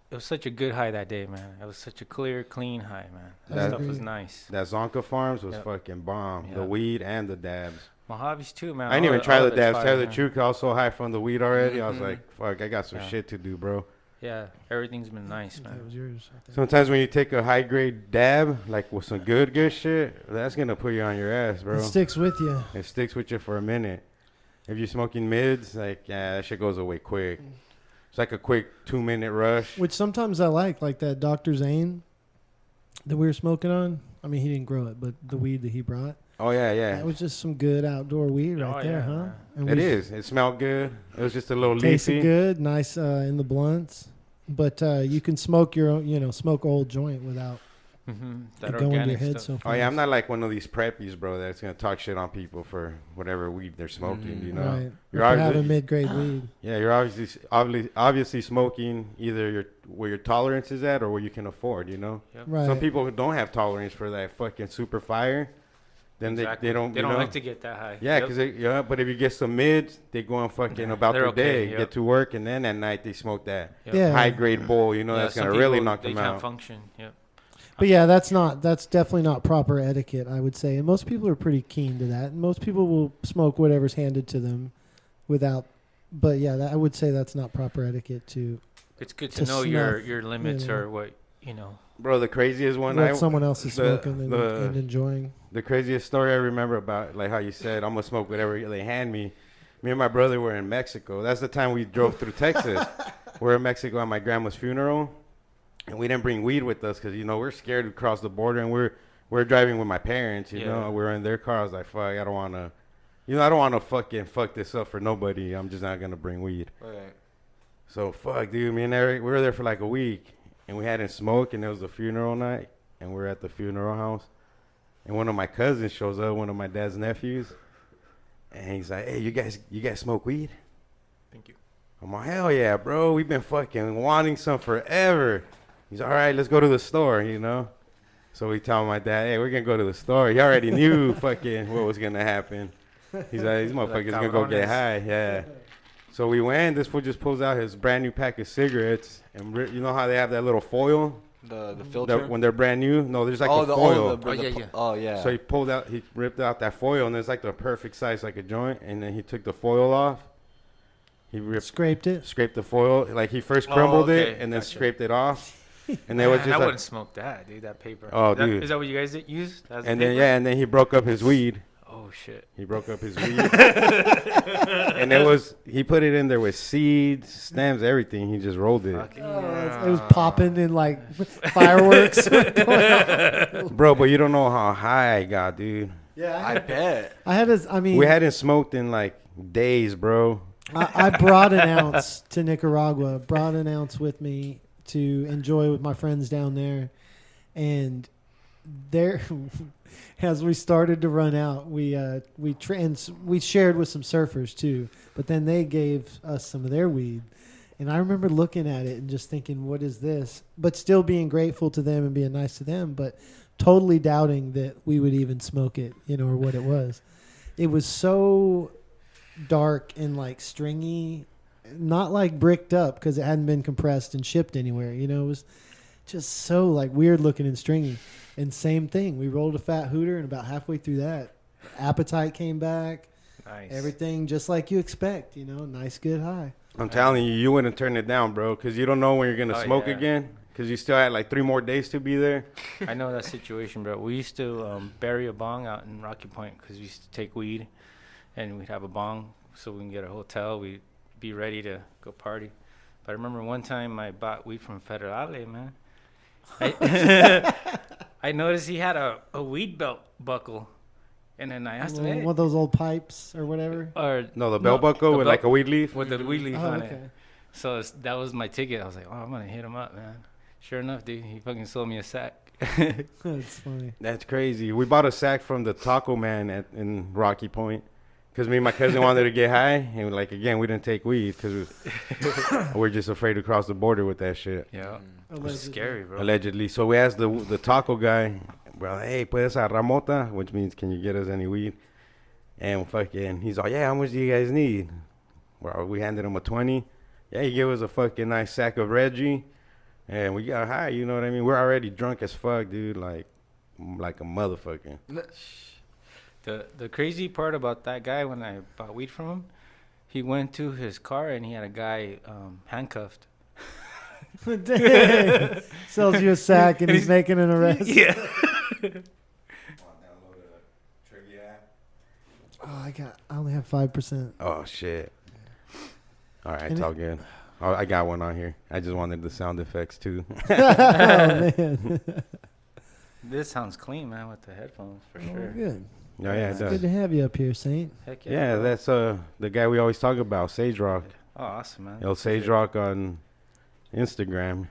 It was such a good high that day, man. It was such a clear, clean high, man. That That- stuff was nice. That Zonka Farms was Yep. fucking bomb. Yeah. The weed and the dabs. Mojave's too, man. I didn't All even of- try all the of it's dabs. fire, Tell you the man. truth, I was so high from the weed already. I was Mhm. like, fuck, I got some Yeah. shit to do, bro. Yeah, everything's been nice, That man. was yours. Right there. Sometimes when you take a high grade dab, like with some good shit, that's gonna put you on your ass, bro. It sticks with you. It sticks with you for a minute. If you're smoking mids, like that shit goes away quick. It's like a quick 2-minute rush. Which sometimes I like that Dr. Zane that we were smoking on. I mean, he didn't grow it, but the weed that he brought. Oh yeah, yeah. That was just some good outdoor weed right Oh, there, yeah, huh? man. And It we is. It smelled good. It was just a little tasted leafy. good, nice in the blunts. But you can smoke your own, smoke old joint without That it going to your organic head stuff. so Oh fast. yeah, I'm not like one of these preppies, bro, that's gonna talk shit on people for whatever weed they're smoking. You know. Right. You're Or for obviously- having mid-grade weed. Yeah, you're obviously smoking either where your tolerance is at or where you can afford. You know. Yep. Right. Some people don't have tolerance for that fucking super fire. then Exactly. they don't They you don't know? like to get that high. Yeah, Yep. because but if you get some mids, they go on fucking Nah, about they're their okay, day, yep. get to work, and then at night they smoke that Yep. Yeah. high grade bowl. You know, Yeah, that's some gonna really people, knock they them can't out. function. Yep. But yeah, that's definitely not proper etiquette, I would say. And most people are pretty keen to that. And most people will smoke whatever's handed to them without. But yeah, I would say that's not proper etiquette to It's good To to know your snuff, limits you know. or what you know. Bro, the craziest one what someone else is smoking and enjoying. the craziest story I remember about, like how you said, I'm gonna smoke whatever they hand me. Me and my brother were in Mexico. That's the time we drove through Texas. We're in Mexico at my grandma's funeral, and we didn't bring weed with us because we're scared to cross the border, and we're driving with my parents. You know, we're in their car. I was like, fuck, I don't wanna, I don't wanna fucking fuck this up for nobody. I'm just not gonna bring weed. Right. So fuck, dude. Me and Eric, we were there for like a week, and we hadn't smoked, and it was a funeral night, and we're at the funeral house, and one of my cousins shows up, one of my dad's nephews, and he's like, "Hey, you guys smoke weed?" Thank you. I'm like, "Hell yeah, bro. We've been fucking wanting some forever." He's all right. Let's go to the store, So we tell my dad, "Hey, we're gonna go to the store." He already knew fucking what was gonna happen. He's like, "These motherfuckers gonna go get high." Yeah. So we went. This fool just pulls out his brand new pack of cigarettes, and you know how they have that little foil The filter. when they're brand new. No, there's like oh, a foil. yeah. Oh yeah. So he ripped out that foil, and it's like the perfect size, like a joint. And then he took the foil off. He Scraped it. scraped the foil. Like he first crumbled okay. it, and then Gotcha. scraped it off. And then it was Man, just I like, wouldn't smoke that, dude. That paper. Oh, dude. Is that what you guys use? and then he broke up his weed. Oh shit. He broke up his weed, and he put it in there with seeds, stems, everything. He just rolled it. Fucking It was popping in like fireworks. Bro, but you don't know how high I got, dude. Yeah, I bet. We hadn't smoked in like days, bro. I brought an ounce to Nicaragua. Brought an ounce with me to enjoy with my friends down there, and there, as we started to run out, we shared with some surfers too. But then they gave us some of their weed, and I remember looking at it and just thinking, "What is this?" But still being grateful to them and being nice to them, but totally doubting that we would even smoke it, or what it was. It was so dark and like stringy, not like bricked up because it hadn't been compressed and shipped anywhere. It was just so like weird looking and stringy. And same thing, we rolled a fat hooter, and about halfway through that, appetite came back. Nice. Everything just like you expect, nice good high. I'm telling you, you wouldn't turn it down, bro, because you don't know when you're gonna smoke yeah. again. Because you still had like 3 more days to be there. I know that situation, bro. We used to bury a bong out in Rocky Point because we used to take weed, and we'd have a bong so we can get a hotel. We'd be ready to go party. But I remember one time I bought weed from Federale, man. I noticed he had a weed belt buckle, and then I asked him, One hey, of those old pipes or whatever. or No, the belt buckle the with belt- like a weed leaf. with the weed leaf Oh, on okay. it. So that was my ticket. I was like, oh, I'm gonna hit him up, man. Sure enough, dude, he fucking sold me a sack. That's funny. That's crazy. We bought a sack from the taco man in Rocky Point. Because me and my cousin wanted to get high. And like, again, we didn't take weed because we're just afraid to cross the border with that shit. Yeah, it Allegedly. was scary, bro. Allegedly. So we asked the taco guy, bro, hey, puedes a ramota? Which means, can you get us any weed? And fucking, he's like, yeah, how much do you guys need? Well, we handed him a 20. Yeah, he gave us a fucking nice sack of Reggie. And we got high, you know what I mean? We're already drunk as fuck, dude, like a motherfucker. The crazy part about that guy, when I bought weed from him, he went to his car and he had a guy handcuffed. Dang. Sells you a sack and he's making an arrest. Yeah. Oh, I only have 5%. Oh, shit. All right, And it's all good. Oh, I got one on here. I just wanted the sound effects, too. Oh, man. This sounds clean, man, with the headphones, for Oh, sure. good. Oh, yeah, it It's does. good to have you up here, Saint. Heck Yeah, bro. that's the guy we always talk about, Sage Rock. Oh, awesome, man. El Sage Rock on Instagram.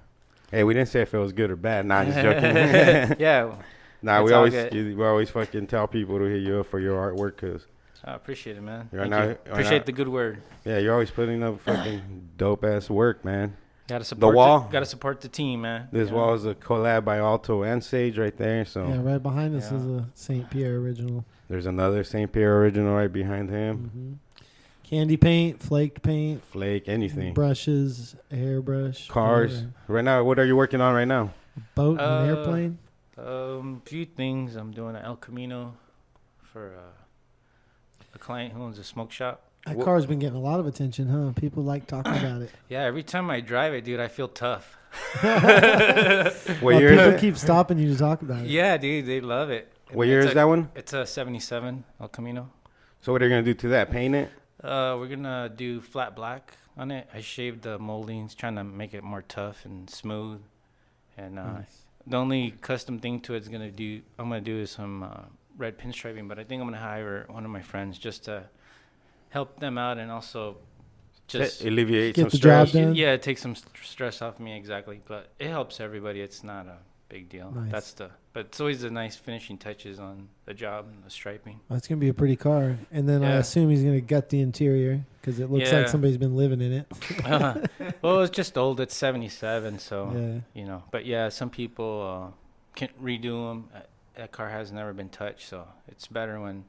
Hey, we didn't say if it was good or bad. Nah, just joking. Yeah, Nah, It's we all always good. we always fucking tell people to hit you up for your artwork because I appreciate it, man. You're Thank not- you. you're Appreciate not- the good word. yeah, you're always putting up fucking dope ass work, man. Gotta support wall. Gotta support the team, man. This You wall know? is a collab by Alto and Sage right there. So Yeah, right behind us Yeah. is a Saint Pierre original. There's another St. Pierre original right behind him. Mm-hmm. Candy paint, flaked paint, Flake, anything. brushes, airbrush, Cars. whatever. Right now, what are you working on right now? Boat and an airplane. Few things. I'm doing an El Camino for a client who owns a smoke shop. That car's been getting a lot of attention, huh? People like talking about it. Yeah, every time I drive it, dude, I feel tough. What year is People it? keep stopping you to talk about it. Yeah, dude, they love it. What year is that one? It's a 77 El Camino. So what are you going to do to that? Paint it? We're gonna do flat black on it. I shaved the moldings, trying to make it more tough and smooth. And Nice. the only custom thing to it I'm gonna do is some red pinstriping. But I think I'm gonna hire one of my friends just to help them out and also just alleviate Get some the job stress. done. yeah, take some stress off me exactly. But it helps everybody. It's not a big deal. Nice. But it's always the nice finishing touches on the job and the striping. Well, it's gonna be a pretty car, and then I Yeah. assume he's gonna gut the interior because it looks like Yeah. somebody's been living in it. Well, it's just old. It's 77, so Yeah. you know. But yeah, some people can't redo them. That car has never been touched, so it's better when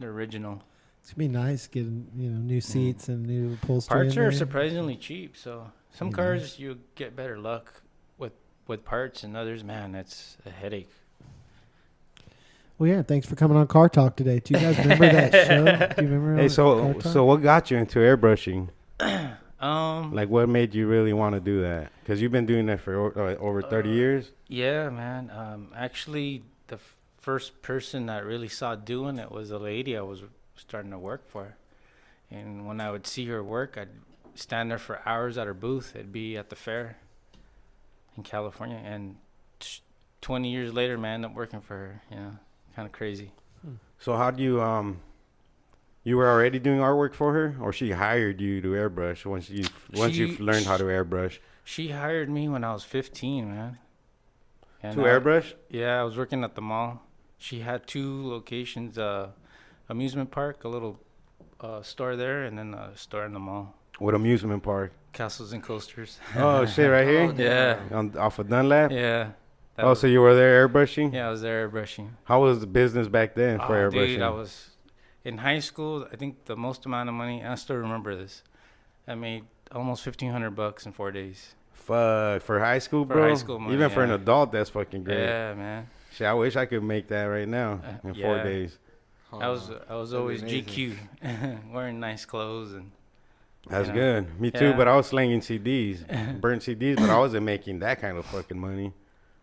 they're original. It's gonna be nice getting new seats and new upholstery. Parts in are there. surprisingly cheap, so some Be cars nice. you get better luck with parts, and others, man, that's a headache. Well, yeah. Thanks for coming on Car Talk today. Do you guys remember that show? Do you remember? Hey, on so Car Talk? so what got you into airbrushing? Um, Like, what made you really want to do that? Because you've been doing that for over 30 years. yeah, man. Actually, the first person that really saw doing it was a lady I was starting to work for, and when I would see her work, I'd stand there for hours at her booth. It'd be at the fair in California, and 20 years later, man, I ended up working for her. You know, kind of crazy. So how do you you were already doing artwork for her, or she hired you to airbrush once you've learned how to airbrush? She hired me when I was 15, man. And To airbrush? Yeah, I was working at the mall. She had 2 locations, amusement park, a little store there, and then a store in the mall. What amusement park? Castles and coasters. Oh, shit, right here? Yeah. Off of Dunlap? Yeah. That Oh, was- so you were there airbrushing? yeah, I was there airbrushing. How was the business back then for Oh, airbrushing? dude, I was in high school. I think the most amount of money, and I still remember this. I made almost $1,500 in 4 days. Fuck, for high school, For bro? high school money, Even for an yeah. adult, that's fucking great. Yeah, man. Shit, I wish I could make that right now in 4 yeah. days. I was that'd be always amazing. GQ, wearing nice clothes and. That's Yeah. good. Me too, Yeah. but I was slinging CDs, burnt CDs, but I wasn't making that kind of fucking money.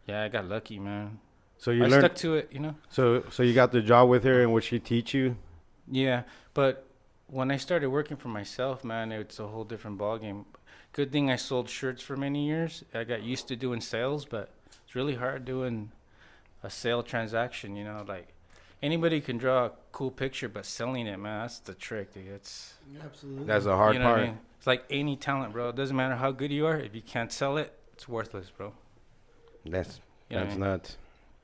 Yeah, I got lucky, man. So you I learned. stuck to it, you know. So you got the job with her, and would she teach you? Yeah, but when I started working for myself, man, it's a whole different ballgame. Good thing I sold shirts for many years. I got used to doing sales, but it's really hard doing a sale transaction. You know, like anybody can draw a cool picture, but selling it, man, that's the trick, dude. It's Absolutely. That's a hard you know part. what I mean? It's like any talent, bro. It doesn't matter how good you are. If you can't sell it, it's worthless, bro. That's You know what I that's mean? nuts.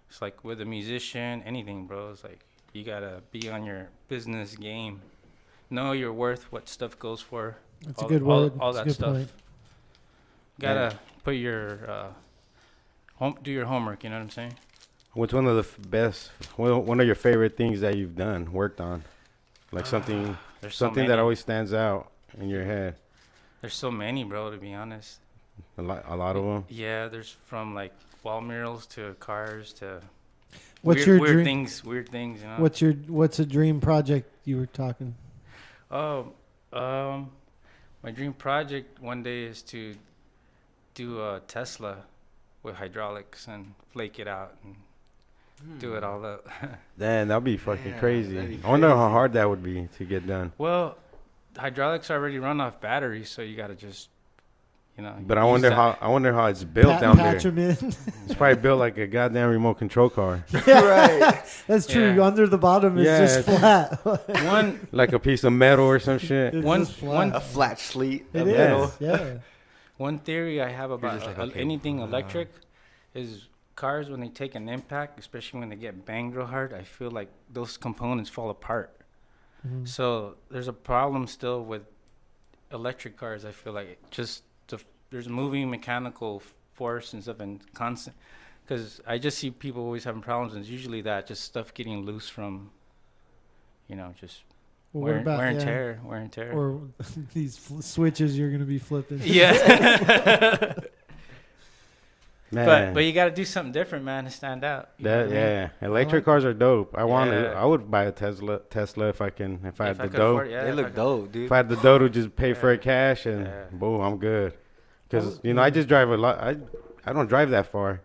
It's like with a musician, anything, bro. It's like you gotta be on your business game. Know your worth, what stuff goes for. That's a all- good all- word. all That's a that good stuff. point. Gotta put your do your homework. You know what I'm saying? What's one of the best? One of your favorite things that you've done, worked on, like something There's so something many. that always stands out in your head. There's so many, bro. To be honest. A lot of them. Yeah, there's from like wall murals to cars to What's weird, your weird dream? things. Weird things. You know. What's a dream project you were talking? Oh, my dream project one day is to do a Tesla with hydraulics and flake it out and do it all up. Damn, that'd be fucking Yeah, crazy. that'd be I wonder how crazy. hard that would be to get done. Well, hydraulics already run off batteries, so you gotta just, you know. But I use wonder that. how it's built down patch there. 'em in. It's probably built like a goddamn remote control car, Right. That's true. Yeah. Under the bottom is Yeah, just it's- flat. One like a piece of metal or some shit. It's One- just flat. one- A flat sleet It of is. metal. Yeah. One theory I have about just like, okay, anything electric is cars when they take an impact, especially when they get banged real hard, I feel like those components fall apart. Mhm. So there's a problem still with electric cars. I feel like there's moving mechanical force and stuff and constant. Because I just see people always having problems, and it's usually that just stuff getting loose from just Well, wear, what about wear and yeah, tear, wear and tear. or these switches you're gonna be flipping? Yeah. Man, But you got to do something different, man, to stand out. You know that what I mean? yeah, electric like cars are dope. I want to. Yeah. I would buy a Tesla if I can. If I had the could dough. afford it, yeah, They if I look could- dope, dude. If I had the dough to just pay for Yeah. it cash and Yeah. boom, I'm good. Because Oh, I yeah. just drive a lot. I don't drive that far,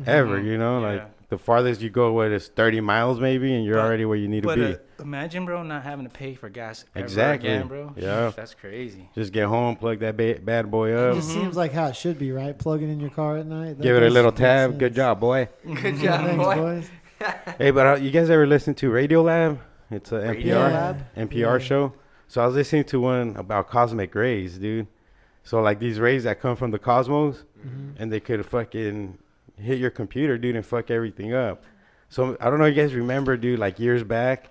ever. Mhm. Like Yeah. the farthest you go, is 30 miles maybe, and you're But- already where you need to But be. imagine, bro, not having to pay for gas Exactly. ever again, bro. Yeah. That's crazy. Just get home, plug that bad boy It up, just seems like how it should be, right? Plug it in your car at night. That give it a does little make tab. sense. Good job, boy. Good job, Thanks, boy. boys. Hey, but you guys ever listen to Radio Lab? It's a Radio NPR Lab? NPR Yeah. show. So I was listening to one about cosmic rays, dude. So like these rays that come from the cosmos, Mhm. and they could fucking hit your computer, dude, and fuck everything up. So I don't know if you guys remember, dude, like years back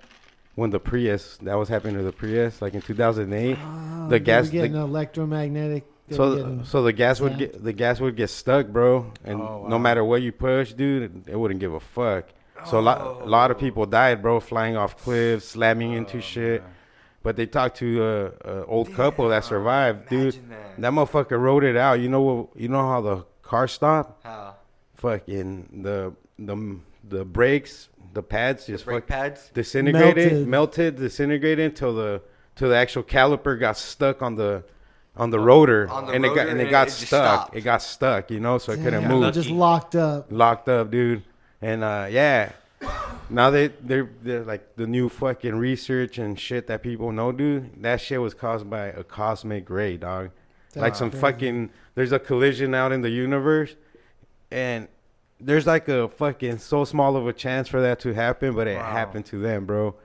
when the Prius, that was happening to the Prius, like in 2008. Oh, The they gas- were getting electromagnetic. they were So getting- so the gas would zapped. get stuck, bro, and Oh, no wow. matter what you push, dude, it wouldn't give a fuck. So a lot of people died, bro, flying off cliffs, slamming into shit. man. But they talked to a old couple that survived, dude. Imagine That motherfucker wrote it out. You know how the car stopped? How? Fucking the brakes, the pads just Brake fuck pads? disintegrated, disintegrated until the actual caliper got stuck on the rotor, on the and rotor, it and got it just stuck. stopped. It got stuck, so it couldn't Damn, move. just Lucky. locked up. Locked up, dude. And yeah, now they're like the new fucking research and shit that people know, dude. That shit was caused by a cosmic ray, dog. Like That's some crazy. fucking, there's a collision out in the universe, and there's like a fucking so small of a chance for that to happen, but it Wow. happened to them, bro.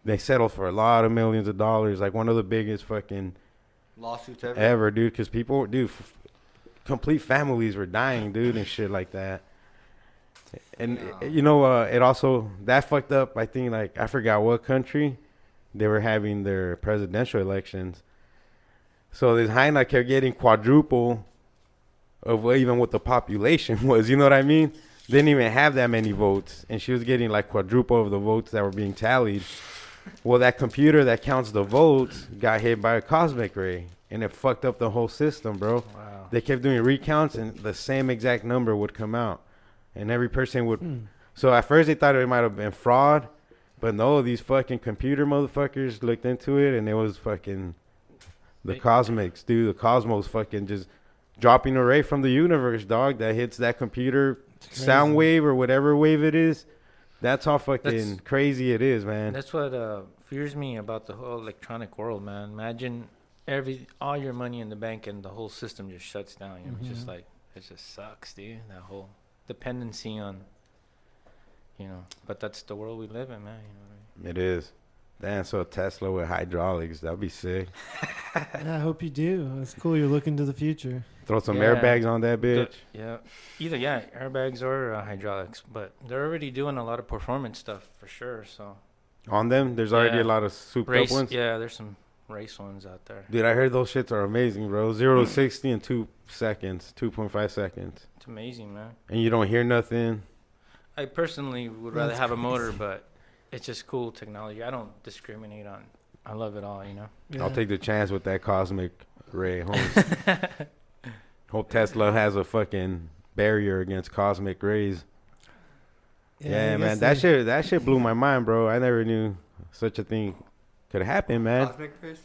They settled for a lot of millions of dollars, like one of the biggest fucking Lawsuits ever? ever, dude. Because people, dude, complete families were dying, dude, and shit like that. And Yeah. it also that fucked up. I think like I forgot what country they were having their presidential elections. So this Heina kept getting quadruple of even what the population was. You know what I mean? Didn't even have that many votes, and she was getting like quadruple of the votes that were being tallied. Well, that computer that counts the votes got hit by a cosmic ray, and it fucked up the whole system, bro. Wow. They kept doing recounts, and the same exact number would come out, and every person would. So at first they thought it might have been fraud, but no, these fucking computer motherfuckers looked into it, and it was fucking the They- cosmics, dude. The cosmos fucking just dropping a ray from the universe, dog, that hits that computer sound wave or whatever wave it is. That's how fucking That's- crazy it is, man. That's what fears me about the whole electronic world, man. Imagine all your money in the bank and the whole system just shuts down. It's just Mhm. like it just sucks, dude. That whole dependency on, But that's the world we live in, man. You know what I mean? It is. Damn, so a Tesla with hydraulics, that'd be sick. Yeah, I hope you do. It's cool. You're looking to the future. Throw some Yeah. airbags on that bitch. Either airbags or hydraulics, but they're already doing a lot of performance stuff for sure. So On them, there's already Yeah. a lot of souped race, up ones. there's some race ones out there. Dude, I heard those shits are amazing, bro. 0 to 60 in 2 seconds, 2.5 seconds. It's amazing, man. And you don't hear nothing. I personally would rather That's have a motor, but it's just cool technology. I don't discriminate on. I love it all, Yeah. I'll take the chance with that cosmic ray. Hope Tesla has a fucking barrier against cosmic rays. Yeah, I man, guess that shit blew my mind, bro. I never knew such a thing could happen, man. Cosmic rays?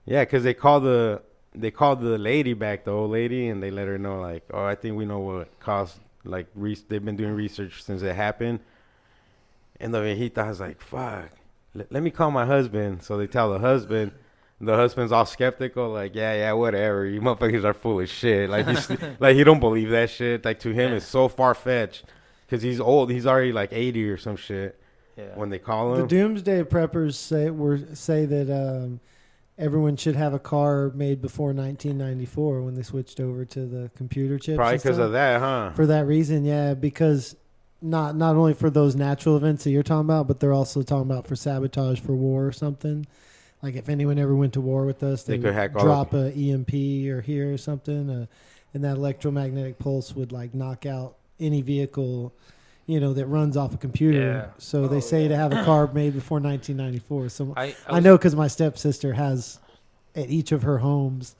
Yeah, 'cause they called the lady back, the old lady, and they let her know like, oh, I think we know what caused like they've been doing research since it happened. And the viejita was like, fuck, let me call my husband. So they tell the husband. The husband's all skeptical, like, yeah, whatever. You motherfuckers are full of shit. Like, like he don't believe that shit. Like, to him, it's so far-fetched. Because he's old. He's already, like, 80 or some shit Yeah. when they call The him. doomsday preppers say that everyone should have a car made before 1994 when they switched over to the computer chips. Probably and because stuff. of that, huh? For that reason, yeah, because not only for those natural events that you're talking about, but they're also talking about for sabotage for war or something. Like if anyone ever went to war with us, They they could would hack all drop a EMP or here or something, and that electromagnetic pulse would like knock out any vehicle, that runs off a computer. Yeah. So they say to have a car made before 1994. So I was- know because my stepsister has at each of her homes.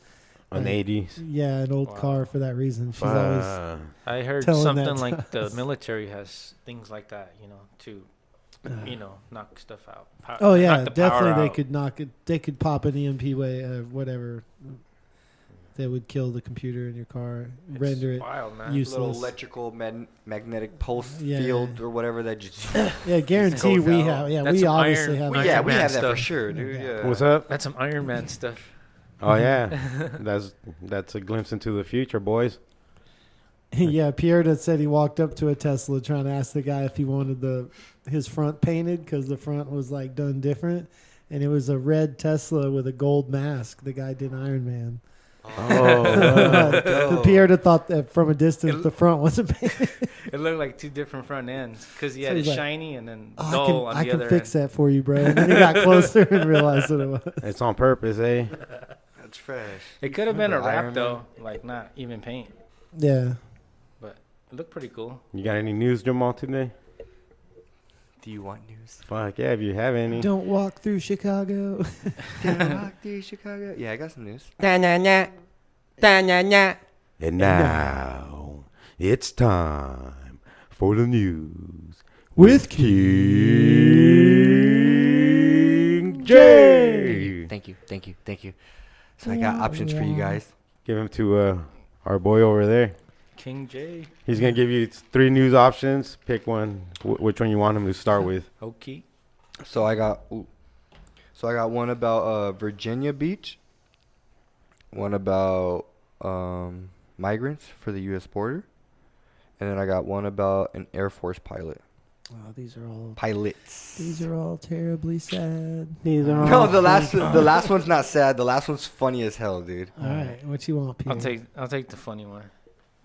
An 80s. Yeah, an old Wow. car for that reason. She's always. I heard telling something that to like the us. military has things like that, to, knock stuff out. Oh yeah, knock the power definitely they out. could knock it. They could pop an EMP way, whatever, that would kill the computer in your car, It's render it wild, man. useless. Little electrical magnetic pulse Yeah. field or whatever that just. Yeah, guarantee goes we out. have. Yeah, That's we some obviously iron- have. Iron yeah, we Man have that for stuff. sure, dude. Yeah. Yeah. What's up? That's some Iron Man stuff. Oh yeah, that's a glimpse into the future, boys. Yeah, Pierre said he walked up to a Tesla trying to ask the guy if he wanted his front painted because the front was like done different, and it was a red Tesla with a gold mask. The guy did Iron Man. Oh, Pierre thought that from a distance the front wasn't painted. It looked like two different front ends because he So had he's it like, shiny and then Oh, dull on I the can other fix end. that for you, bro. And then he got closer and realized what it was. it's on purpose, eh? That's fresh. It could have been a Remember Iron wrap though, like not even paint, Yeah. but it looked pretty cool. You got any news, Jamal, today? Do you want news? Fuck yeah, if you have any. Don't walk through Chicago. Chicago. Yeah, I got some news. And now it's time for the news With King J. Thank you. So I got options for you guys. Give him to our boy over there. King J. He's gonna give you 3 news options. Pick one. Which one you want him to start with? Okay. So I got one about Virginia Beach. One about migrants for the U.S. border, and then I got one about an Air Force pilot. Oh, these are all terribly sad. These are No, the last one's not sad. The last one's funny as hell, dude. All right, what you want, Pierre? I'll take the funny one.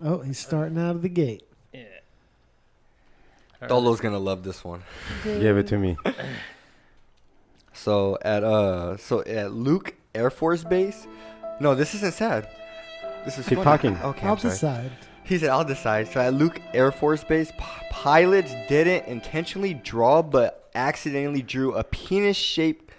Oh, he's starting out of the gate. Yeah. Dolo's gonna love this one. Give it to me. So at Luke Air Force Base. No, this isn't sad. This is Keep funny. talking. Okay, I'll I'm sorry. decide. He said, I'll decide. So at Luke Air Force Base, pilots didn't intentionally draw, but accidentally drew a penis-shaped,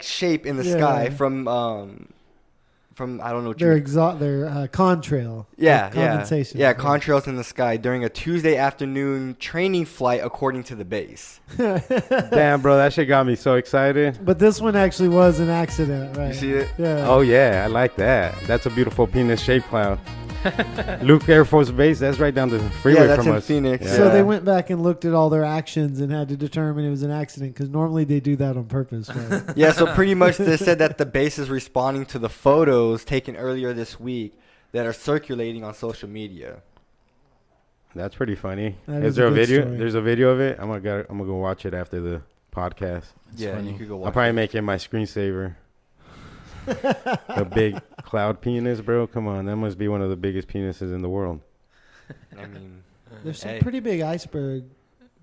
shape in the sky from I don't know. Their contrail. Condensation. Yeah, contrails in the sky during a Tuesday afternoon training flight, according to the base. Damn, bro, that shit got me so excited. But this one actually was an accident, right? You see it? Yeah. Oh yeah, I like that. That's a beautiful penis-shaped cloud. Luke Air Force Base. That's right down the freeway Yeah, that's from in us. Phoenix. Yeah. So they went back and looked at all their actions and had to determine it was an accident because normally they do that on purpose, right? Yeah, so pretty much they said that the base is responding to the photos taken earlier this week that are circulating on social media. That's pretty funny. That Is is there a a good video? story. There's a video of it. I'm gonna go watch it after the podcast. Yeah, funny. you could go watch I'll probably it. make it my screensaver. A big cloud penis, bro. Come on, that must be one of the biggest penises in the world. I mean, There's some Hey. pretty big iceberg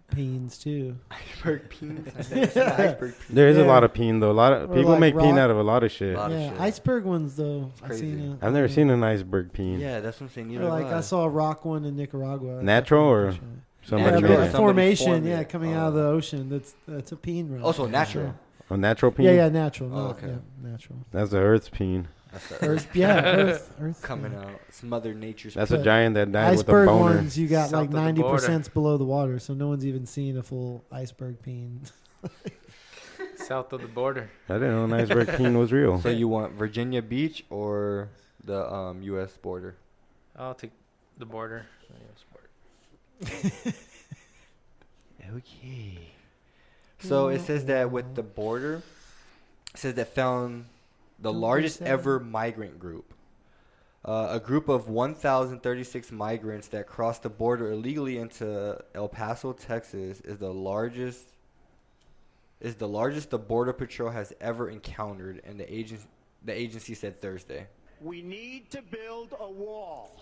peens too. iceberg penis. I never seen an iceberg penis. There is a Yeah. lot of peen though. A lot of Or people like make peen rock. out of a lot of shit. Lot of Yeah, shit. iceberg ones though. It's crazy. I've never seen an iceberg peen. Yeah, that's what I'm saying. Or Neither like have I saw a rock one in Nicaragua. Natural or somebody Yeah, Natural made but or it. somebody formation, formed yeah, it. coming out of the ocean. That's a peen rock. Also for natural. sure. A natural peen. Yeah, natural. Oh, not, okay. yeah, natural. That's the Earth's peen. That's the Earth, yeah, Earth coming yeah. out. It's Mother Nature's. That's But a giant that died with a Iceberg boner. ones, you got South like of the border. 90% below the water, so no one's even seen a full iceberg peen. South of the border. I didn't know an iceberg peen was real. So you want Virginia Beach or the U.S. border? I'll take the border. Yes, Okay. So it says that with the border, it says that found the Don't be largest sad. ever migrant group. A group of 1,036 migrants that crossed the border illegally into El Paso, Texas, is the largest the Border Patrol has ever encountered, and the agency said Thursday. We need to build a wall.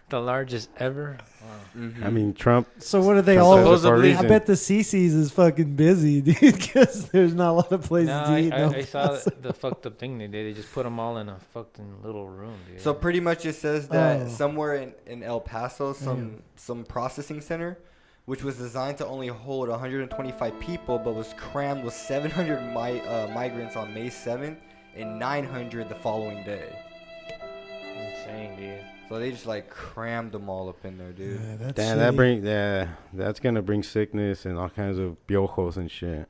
The largest ever. Mhm. I mean, Trump. So what are they Trump all? says it for a Supposedly- I reason. bet the CC's is fucking busy, dude, because there's not a lot of places No, to eat. in El I saw Paso. the fucked up thing they did. They just put them all in a fucking little room, dude. So pretty much it says that Oh. somewhere in El Paso, some processing center, which was designed to only hold 125 people, but was crammed with 700 migrants on May 7th and 900 the following day. Insane, dude. So they just like crammed them all up in there, dude. Yeah, that's Damn, shitty. that's gonna bring sickness and all kinds of piojos and shit.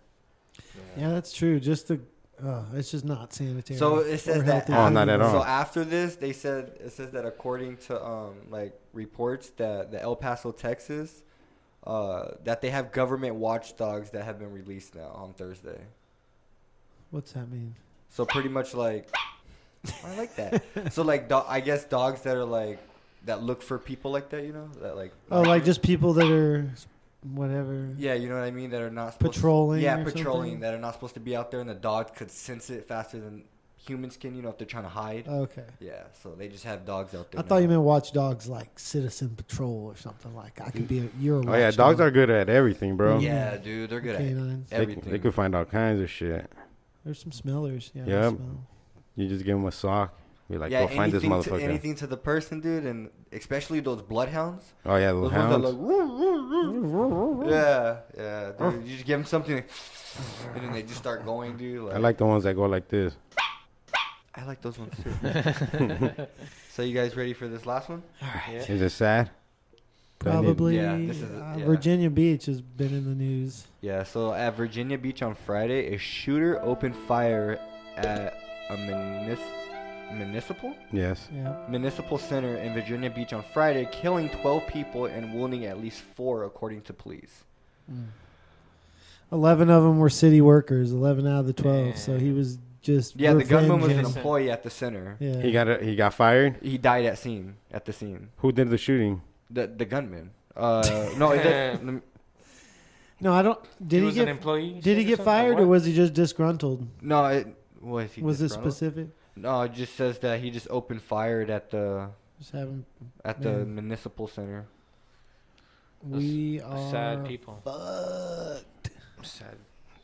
Yeah, that's true. Just it's just not sanitary. So it says or that. healthy Oh, for not at anybody. all. So after this, it says that according to like reports that the El Paso, Texas, that they have government watchdogs that have been released now on Thursday. What's that mean? So pretty much like, I like that. So like, I guess dogs that are like that look for people like that, you know, that like. Oh, like just people that are whatever. Yeah, you know what I mean. That are not supposed Patrolling. To, yeah, or patrolling. something? That are not supposed to be out there, and the dog could sense it faster than humans can. You know, if they're trying to hide. Okay. Yeah, so they just have dogs out there. I thought now. you meant watchdogs like Citizen Patrol or something like. I could be you're a Oh yeah, watchdog. dogs are good at everything, bro. Yeah, dude, they're good Canines. at everything. They could find all kinds of shit. There's some smellers. Yeah. Yep. Smell. You just give them a sock. Be like, yeah, go find this motherfucker. anything to the person, dude, and especially those bloodhounds. Oh yeah, those Those ones that hounds. like, yeah, dude. You just give them something, and then they just start going, dude. I like the ones that go like this. I like those ones too. So you guys ready for this last one? Is it sad? Probably. Yeah, this is yeah. Virginia Beach has been in the news. Yeah. So at Virginia Beach on Friday, a shooter opened fire at a municipal Yes. Yeah. municipal center in Virginia Beach on Friday, killing 12 people and wounding at least 4, according to police. 11 of them were city workers. 11 out of the 12. So he was just. Yeah, the gunman was an revenging. employee at the center. Yeah. He got fired. He died at the scene. Who did the shooting? The gunman. No, No, I don't. Did he was an get? employee? Did he get fired or was he just disgruntled? no. Was it disgruntled? specific? No, it just says that he just opened fire at the Just having. the municipal center. We are sad people. fucked. Sad.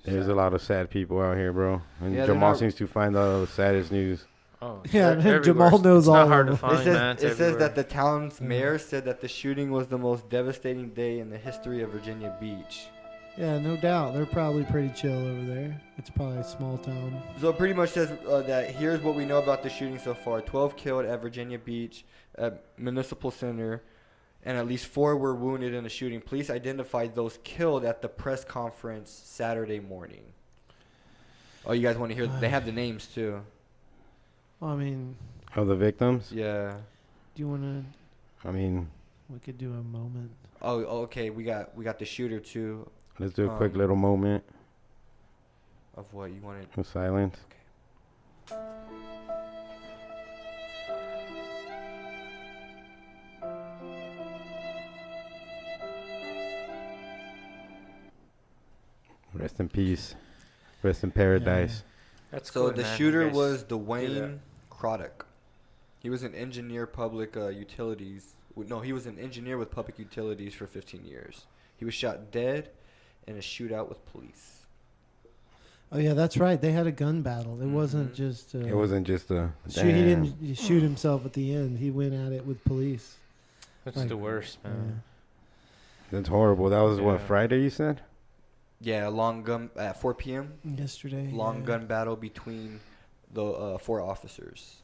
There's a lot of sad people out here, bro. And Yeah, they're Jamal not- seems to find all the saddest news. Oh, Yeah, everywhere. Jamal knows it's all not of hard them. to find, man. It says everywhere. that the town's Yeah. mayor said that the shooting was the most devastating day in the history of Virginia Beach. Yeah, no doubt. They're probably pretty chill over there. It's probably a small town. So it pretty much says that here's what we know about the shooting so far: 12 killed at Virginia Beach at Municipal Center, and at least 4 were wounded in the shooting. Police identified those killed at the press conference Saturday morning. Oh, you guys want to hear? They have the names too. Well, I mean, Of the victims? Yeah. do you want to? I mean, We could do a moment. Oh, okay. We got the shooter too. let's do a quick little moment Of what you wanted. of silence. Rest in peace. Rest in paradise. That's So good, the man. shooter You guys was do Dwayne that. Croddock. He was an engineer public utilities. No, he was an engineer with public utilities for 15 years. He was shot dead in a shootout with police. Oh yeah, that's right. They had a gun battle. It wasn't Mhm. just. It wasn't just a. Shoot, he damn. didn't shoot himself at the end. He went at it with police. That's Like, the worst, man. That's horrible. That was what, Yeah. Friday you said? Yeah, long gun at 4 p.m. Yesterday. Long yeah. gun battle between the 4 officers.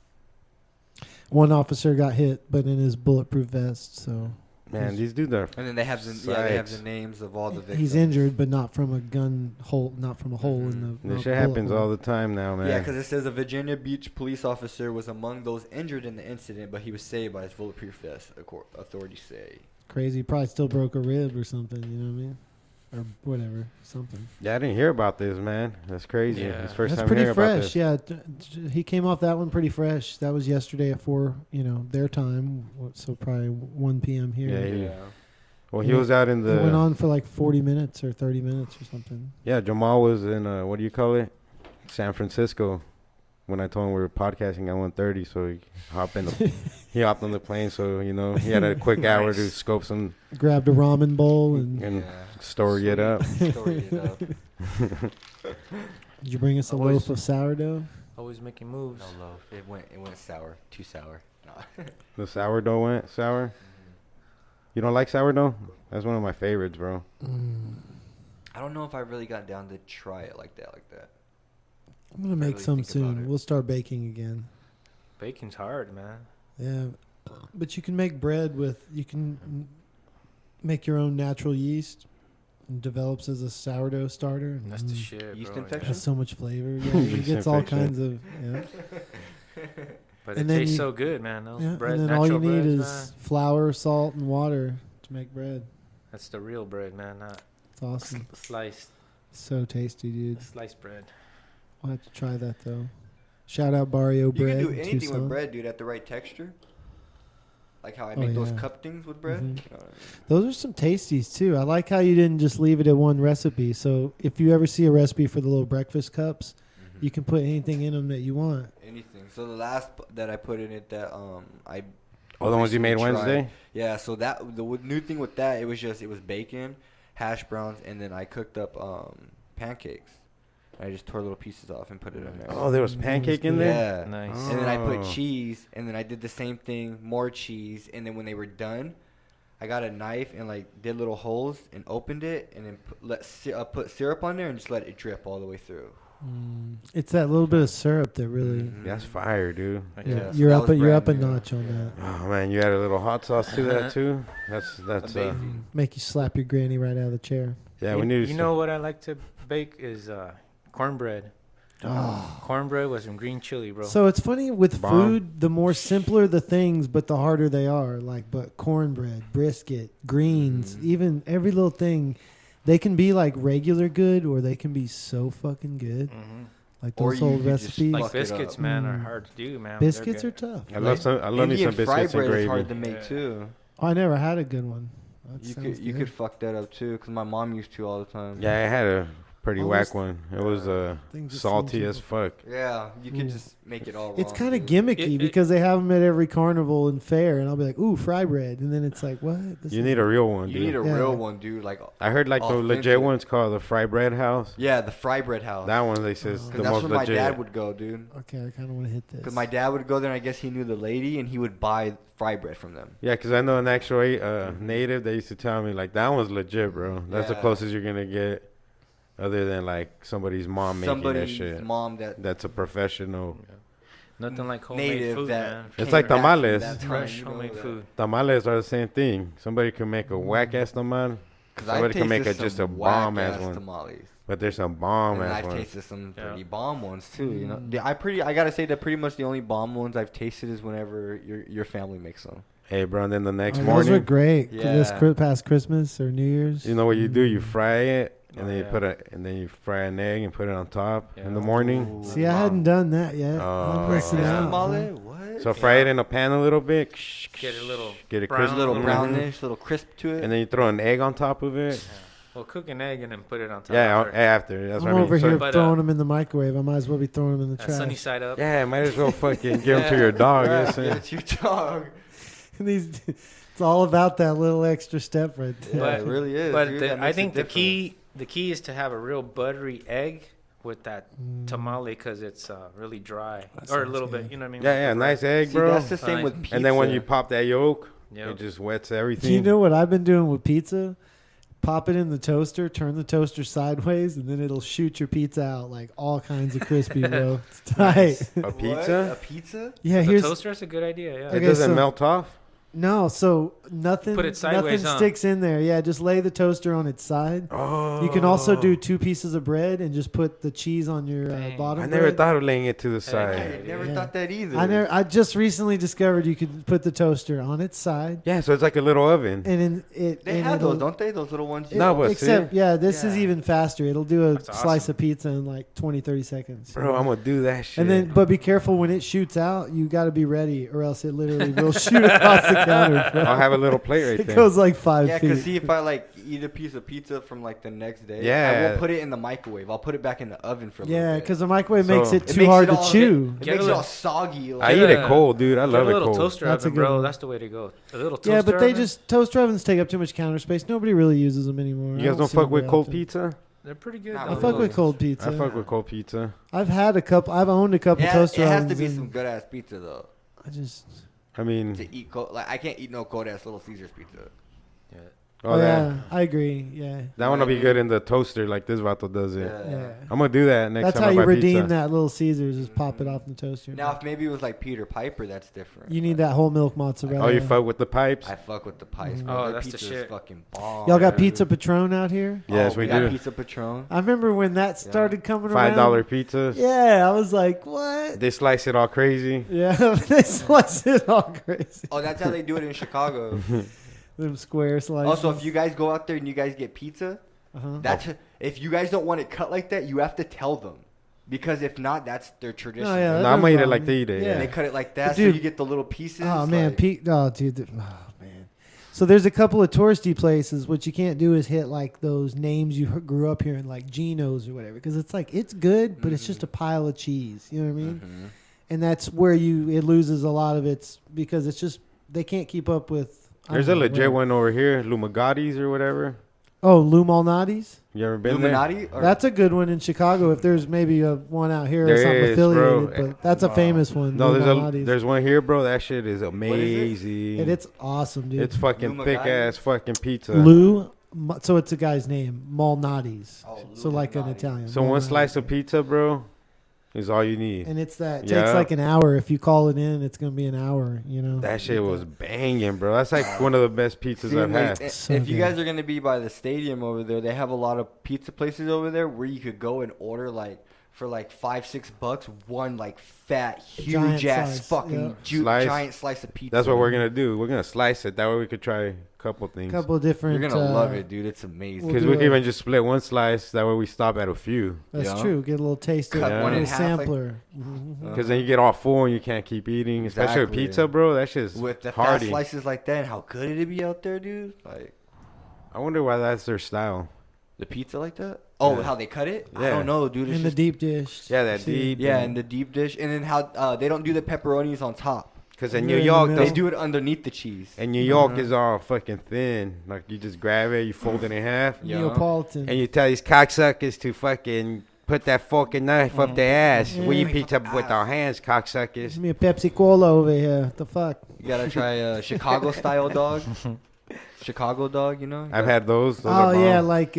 One officer got hit, but in his bulletproof vest, so Man, these dudes are. And then they have they have the Yikes. names of all the victims. he's injured, but not from a gun hole, not from a hole in the. This shit happens all the time now, man. Yeah, because it says a Virginia Beach police officer was among those injured in the incident, but he was saved by his bulletproof vest, authorities say. Crazy. Probably still broke a rib or something. You know what I mean? Or whatever, something. Yeah, I didn't hear about this, man. That's crazy. Yeah. It's the first That's time pretty hearing about fresh. this. Yeah, he came off that one pretty fresh. That was yesterday at 4, their time. So probably 1 p.m. here. Yeah, Yeah. Well, he was out in It went the. on for like 40 minutes or 30 minutes or something. Yeah, Jamal was in, what do you call it? San Francisco when I told him we were podcasting at 1:30, so he hopped on the plane. So he had a quick hour to scope some Grabbed a ramen bowl and and story it up. Story it up. did you bring us a loaf of sourdough? Always making moves. No loaf. It went sour. Too sour. No. The sourdough went sour. You don't like sourdough? That's one of my favorites, bro. I don't know if I really got down to try it like that. I'm gonna make really some think about soon. it. We'll start baking again. Baking's hard, man. Yeah, but you can make bread with. You can make your own natural yeast. And develops as a sourdough starter. And That's the shit, Yeast bro. infection? has so much flavor. Yeah, it Yeast gets all infection. kinds of. Yeah. But And it then tastes you- so good, man. Those Yeah, bread, and then all you natural need breads, is man. flour, salt, and water to make bread. That's the real bread, man. Not It's awesome. sliced So tasty, dude. sliced bread. I'll have to try that though. Shout out Barrio You Bread. can do in anything Tucson. with bread, dude, at the right texture. Like how I Oh, make those yeah. cup things with bread. Mhm. You know what I mean? Those are some tasties too. I like how you didn't just leave it at one recipe. So if you ever see a recipe for the little breakfast cups, Mhm. you can put anything in them that you want. Anything. So the last that I put in it that I. Oh, the ones you made recently tried- Wednesday? Yeah. So new thing with that, it was bacon, hash browns, and then I cooked up pancakes. I just tore little pieces off and put it in there. Oh, there was pancake in there? Yeah. Nice. And then I put Oh. cheese, and then I did the same thing, more cheese, and then when they were done, I got a knife and like did little holes and opened it, and then put syrup on there and just let it drip all the way through. It's that little bit of syrup that really. Mhm. That's fire, dude. Right, Yeah, Yeah, so you're that up. was You're up a brand new. notch on that. Oh man, you add a little hot sauce to that too. That's Amazing. Make you slap your granny right out of the chair. yeah. you, We need. You know what I like to bake is cornbread. Cornbread with some green chili, bro. So it's funny with Bomb. food, the more simpler the things, but the harder they are. But cornbread, brisket, greens, even every little thing, they can be like regular good, or they can be so fucking good. hmm Like Or those you old could just recipes. Like Fuck it biscuits, up. man, are Mm. hard to do, man. but they're Biscuits are good. tough. I love me some Indian biscuits fry and bread is hard gravy. to make Yeah. too. Oh, I never had a good one. That You sounds could good. fuck that up too, cause my mom used to all the time. Yeah, I had a pretty All whack those one. It was things just salty seem as fuck. Yeah, you could Ooh. just make it all wrong. It's kind of dude. gimmicky It- because they have them at every carnival and fair, and I'll be like, "Ooh, fry bread," and then it's like, "What?" This You is- need a real one, You dude. need a Yeah. real one, dude. Like, I heard like the legit authentic. ones called the Fry Bread House. yeah, the fry bread house. That one they says Oh. the Cause that's most where my legit. dad would go, dude. Okay, I kind of want to hit this. Cause my dad would go there, and I guess he knew the lady, and he would buy fry bread from them. Yeah, because I know an actual native. They used to tell me like that one's legit, bro. That's the Yeah. closest you're gonna get, other than like somebody's mom making that Somebody's shit. mom that That's a professional. Nothing like homemade native food, that man. It's came like back from tamales. that time, Fresh you know, homemade that- food. Tamales are the same thing. Somebody can make a whack ass tamal, 'Cause Somebody I've can make tasted just a some bomb-ass whack-ass one. tamales. but there's some bomb And ass I've ones. tasted some Yeah. pretty bomb ones too. You know, Mm. I gotta say that pretty much the only bomb ones I've tasted is whenever your family makes them. Hey, bro, and then the next Oh, those were morning, great. This Yeah. past Christmas or New Year's. you know what you do? You Mm. fry it, and Oh, then you yeah. and then you fry an egg and put it on top in the Yeah. morning. Ooh. See, I hadn't done that yet. Oh. I'm missing Yeah. out. Tamale? What? So fry it in a pan a little bit. Get it a little Get it brown, crisp, a little Mhm. brownish, little crisp to it. and then you throw an egg on top of it. Yeah. Well, cook an egg and then put it on top. Yeah, after. after. That's I'm what I over mean. here But, throwing them in the microwave. I might as well be throwing them in the Sunny trash. side up. Yeah, might as well fucking give them to your dog. Yeah, Yes, give it to your dog. These, it's all about that little extra step right there. Yeah, But- it really is. But dude. That I makes a think the difference. key is to have a real buttery egg with that Mm. tamale because it's really dry That or a sounds little good. bit. You know what I mean? Yeah, yeah, nice egg, See, bro. that's the same Fine. with pizza. And then when you pop that yolk, Yep. it just wets everything. Do you know what I've been doing with pizza? Pop it in the toaster, turn the toaster sideways, and then it'll shoot your pizza out like all kinds of crispy, bro. It's tight. a What? pizza? A pizza? Yeah, The here's toaster is a good idea. Yeah. It Okay, doesn't so- melt off. no. So nothing. Put it sideways, nothing huh? sticks in there. Yeah, just lay the toaster on its side. Oh, You can also do 2 pieces of bread and just put the cheese on your Dang. bottom. I never bread. thought of laying it to the I side. never Yeah. thought that either. I just recently discovered you could put the toaster on its side, Yeah, so it's like a little oven. and in it. They and have it'll- those, don't they? Those little ones. it- No, but except, see? yeah, this is Yeah. even faster. It'll do a That's slice awesome. of pizza in like 20, 30 seconds. Bro, I'm gonna do that shit. And then, but be careful when it shoots out. You got to be ready, or else it literally will shoot across the counter. Bro. I'll have a little plate right It there. goes like 5 Yeah, feet. cause see if I like eat a piece of pizza from like the next day, I Yeah. won't put it in the microwave. I'll put it back in the oven for a little Yeah, bit. because the microwave So- makes it It too makes hard it to all- chew. It Get makes a it all little- soggy. I Like, eat it cold, dude. I love Get a it little cold. toaster That's a oven, good bro. one. That's the way to go. A little toaster Yeah, but they oven, just toaster ovens take up too much counter space. Nobody really uses them anymore. You guys don't see them fuck with very cold often. pizza? they're pretty good. Not I though. fuck really. with cold pizza. I fuck with cold pizza. I've had a couple. I've owned a couple yeah, toaster it has ovens. to be and some good ass pizza though. I just. I mean, To eat cold, like I can't eat no cold ass Little Caesars pizza. Yeah. Oh, yeah, I agree. Yeah, That one will be good in the toaster like this Vato does it. yeah. I'm gonna do that next That's time how I you buy redeem pizza. that Little Caesars. Is pop it off in the toaster. Now, if maybe it was like Peter Piper, that's different. You need that whole milk mozzarella. Oh, you fuck with the pipes? I fuck with the pipes. Mm. Bro. Oh, Their that's the pizza shit. Is fucking bomb. Y'all got dude. Pizza Patron out here? Yes, we got do. Pizza Patron. I remember when that started coming around. $5 pizzas. Yeah, I was like, what? They slice it all crazy. Yeah, they slice it all crazy. Oh, that's how they do it in Chicago. Them square slices. Also, if you guys go out there and you guys get pizza, Uh-huh. that's if you guys don't want it cut like that, you have to tell them, because if not, that's their tradition. Oh, yeah, No, that I'm gonna goes eat it wrong. like they eat it. Yeah. They cut it like that, But so dude- you get the little pieces. Oh man, like- Pete. Oh dude. Man. So there's a couple of touristy places. What you can't do is hit like those names you grew up hearing, like Geno's or whatever, because it's like it's good, but it's just a pile of cheese. You know what I mean? Mhm. And that's where it loses a lot of its because it's just they can't keep up with. I There's a don't know, legit whatever. one over here, Lumagatti's or whatever. Oh, Lou Malnati's. You ever been there? Illuminati. Or- That's a good one in Chicago. If there's maybe a one out here or There something is, bro. affiliated, but that's a famous one. No, Lou there's Malnati's. there's one here, bro. That shit is amazing. and it's awesome, dude. It's fucking Lou thick Malnati's? ass fucking pizza. Lou. So it's a guy's name, Malnati's. Oh, So like an Illuminati. Italian. So one Malnati's. slice of pizza, bro, is all you need. And it's that. It Yeah. takes like an hour. If you call it in, it's gonna be an hour. You know. That shit was banging, bro. That's like one of the best pizzas See, I've like, had. So if you good. guys are gonna be by the stadium over there, they have a lot of pizza places over there where you could go and order like for like $5-6 one like fat huge Giant ass slice, fucking Slice. giant slice of pizza. That's what we're gonna do. We're gonna slice it. That way we could try a couple things. couple of different. You're gonna love it, dude. It's amazing. We'll Because do we can it. even just split one slice. That way we stop at a few. That's Yeah. true. Get a little taste of Cut it. one A in little half, like- sampler. Mhm. Because then you get all full and you can't keep eating. Especially with Exactly. pizza, bro. That shit's With the fat hearty. slices like that, and how good it'd be out there, dude. Like I wonder why that's their style. the pizza like that. Oh, Yeah. how they cut it? I Yeah. don't know, dude. It's In the just, deep dish. Yeah, that See? deep. yeah, in the deep dish, and then how they don't do the pepperonis on top. Because in Yeah, New in the York, middle. They do it underneath the cheese. in New York Uh-huh. is all fucking thin. Like you just grab it, you fold it in half, Yeah. Neapolitan. and you tell these cocksuckers to fucking put that fucking knife up their ass. We Yeah. eat pizza with our hands, cocksuckers. Give me a Pepsi Cola over here. What the fuck? You gotta try a Chicago style dog. Chicago dog, you know. I've had those. Those Oh are bomb. yeah, like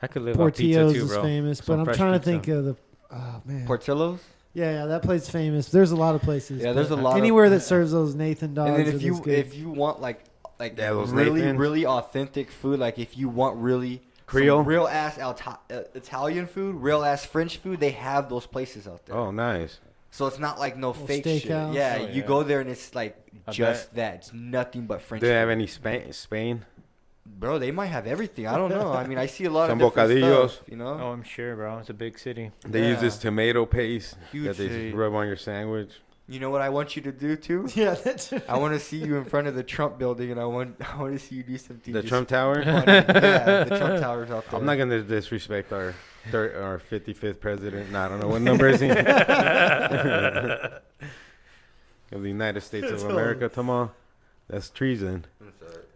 I could live on pizza Portillo's too, is bro. famous, Some but I'm fresh trying pizza. to think of the. Oh man. Portillo's. Yeah, that place is famous. There's a lot of places. Yeah, there's but a lot of- Anywhere that serves those Nathan dogs. And then are if you this good. if you want like Yeah, those really Nathans. really authentic food, like if you want really Creole? some real ass Italian food, real ass French food, they have those places out there. Oh, nice. So it's not like no Little fake shit. steakhouse. Yeah, Oh, you yeah. go there and it's like I just that. It's nothing but French. Do they have food. any Spain? Bro, they might have everything. I don't know. I mean, I see a lot Some of different bocadillos. stuff, you know. Oh, I'm sure, bro. It's a big city. They use Yeah. this tomato paste Huge that they city. rub on your sandwich. You know what I want you to do too? yeah, that's I want to see you in front of the Trump building, and I want to see you do something. The just Trump Tower? funny. Yeah, the Trump Tower's out there. I'm not gonna disrespect our 55th president. No, I don't know what number is he. Of the United States of America. Come on, that's treason.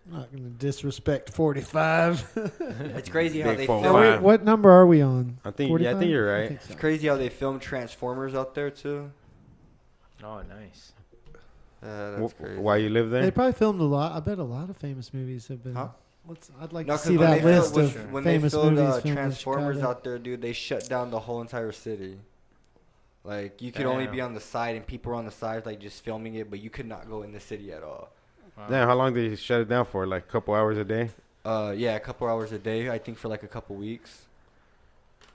I'm not going to disrespect 45. It's crazy how Big they phone. film. Fine. What number are we on? I think 45? think you're right. think so. It's crazy how they film Transformers out there too. Oh, nice. That's crazy. Why you live They there? probably filmed a lot. I bet a lot of famous movies have been. Huh? I'd like No, to 'cause see when that they list filmed- of when famous they filmed movies filmed in Transformers Chicago. out there, dude, they shut down the whole entire city. Like you could only Damn. be on the side, and people were on the side, like just filming it, but you could not go in the city at all. Wow. Damn, how long did they shut it down for? Like a couple hours a day? Yeah, a couple hours a day. I think for like a couple weeks.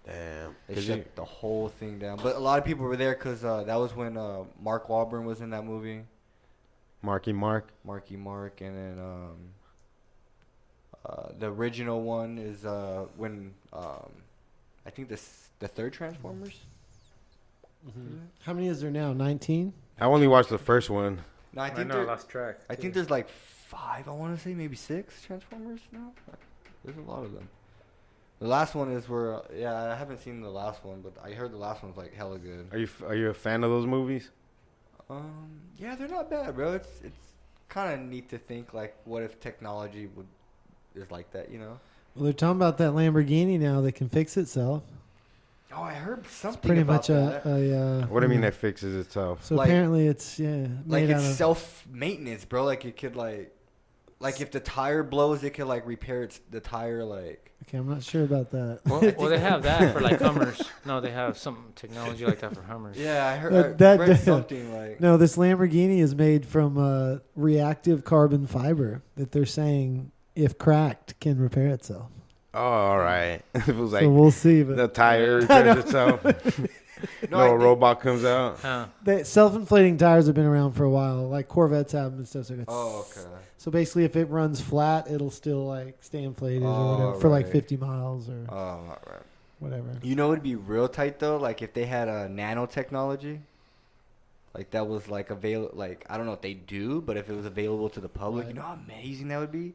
Damn. They shut the whole thing down. But a lot of people were there because that was when Mark Wahlberg was in that movie. Marky Mark. Marky Mark, and then the original one is when I think the third Transformers. How many is there now? 19? I only watched the first one. No, I I think know, I lost track. I think there's like 5. I want to say maybe 6 Transformers now. There's a lot of them. The last one is where I haven't seen the last one, but I heard the last one's like hella good. Are you a fan of those movies? Yeah, they're not bad, bro. It's kind of neat to think like, what if technology is like that, you know? Well, they're talking about that Lamborghini now that can fix itself. Oh, I heard something It's pretty about much that. What do you mean that fixes itself? So Like- apparently it's Like made it's out of. self-maintenance, bro. Like it could like if the tire blows, it could like repair the tire like. Okay, I'm not sure about that. Well, they have that for like Hummers. No, they have some technology like that for Hummers. Yeah, I heard That- I that- read something like. No, this Lamborghini is made from reactive carbon fiber that they're saying, if cracked, can repair itself. Oh, all right. It was like So we'll see. But the tire I know. repairs itself. No, No, I a think- robot comes out. Huh. self-inflating tires have been around for a while, like Corvettes have them and stuff. So, Oh, okay. so basically, if it runs flat, it'll still like stay inflated or Oh, whatever for like right. 50 miles or Oh, all right. whatever. You know, it'd be real tight though. Like if they had a nanotechnology, like that was like available. Like I don't know if they do, but if it was available to the public, you Right. know how amazing that would be.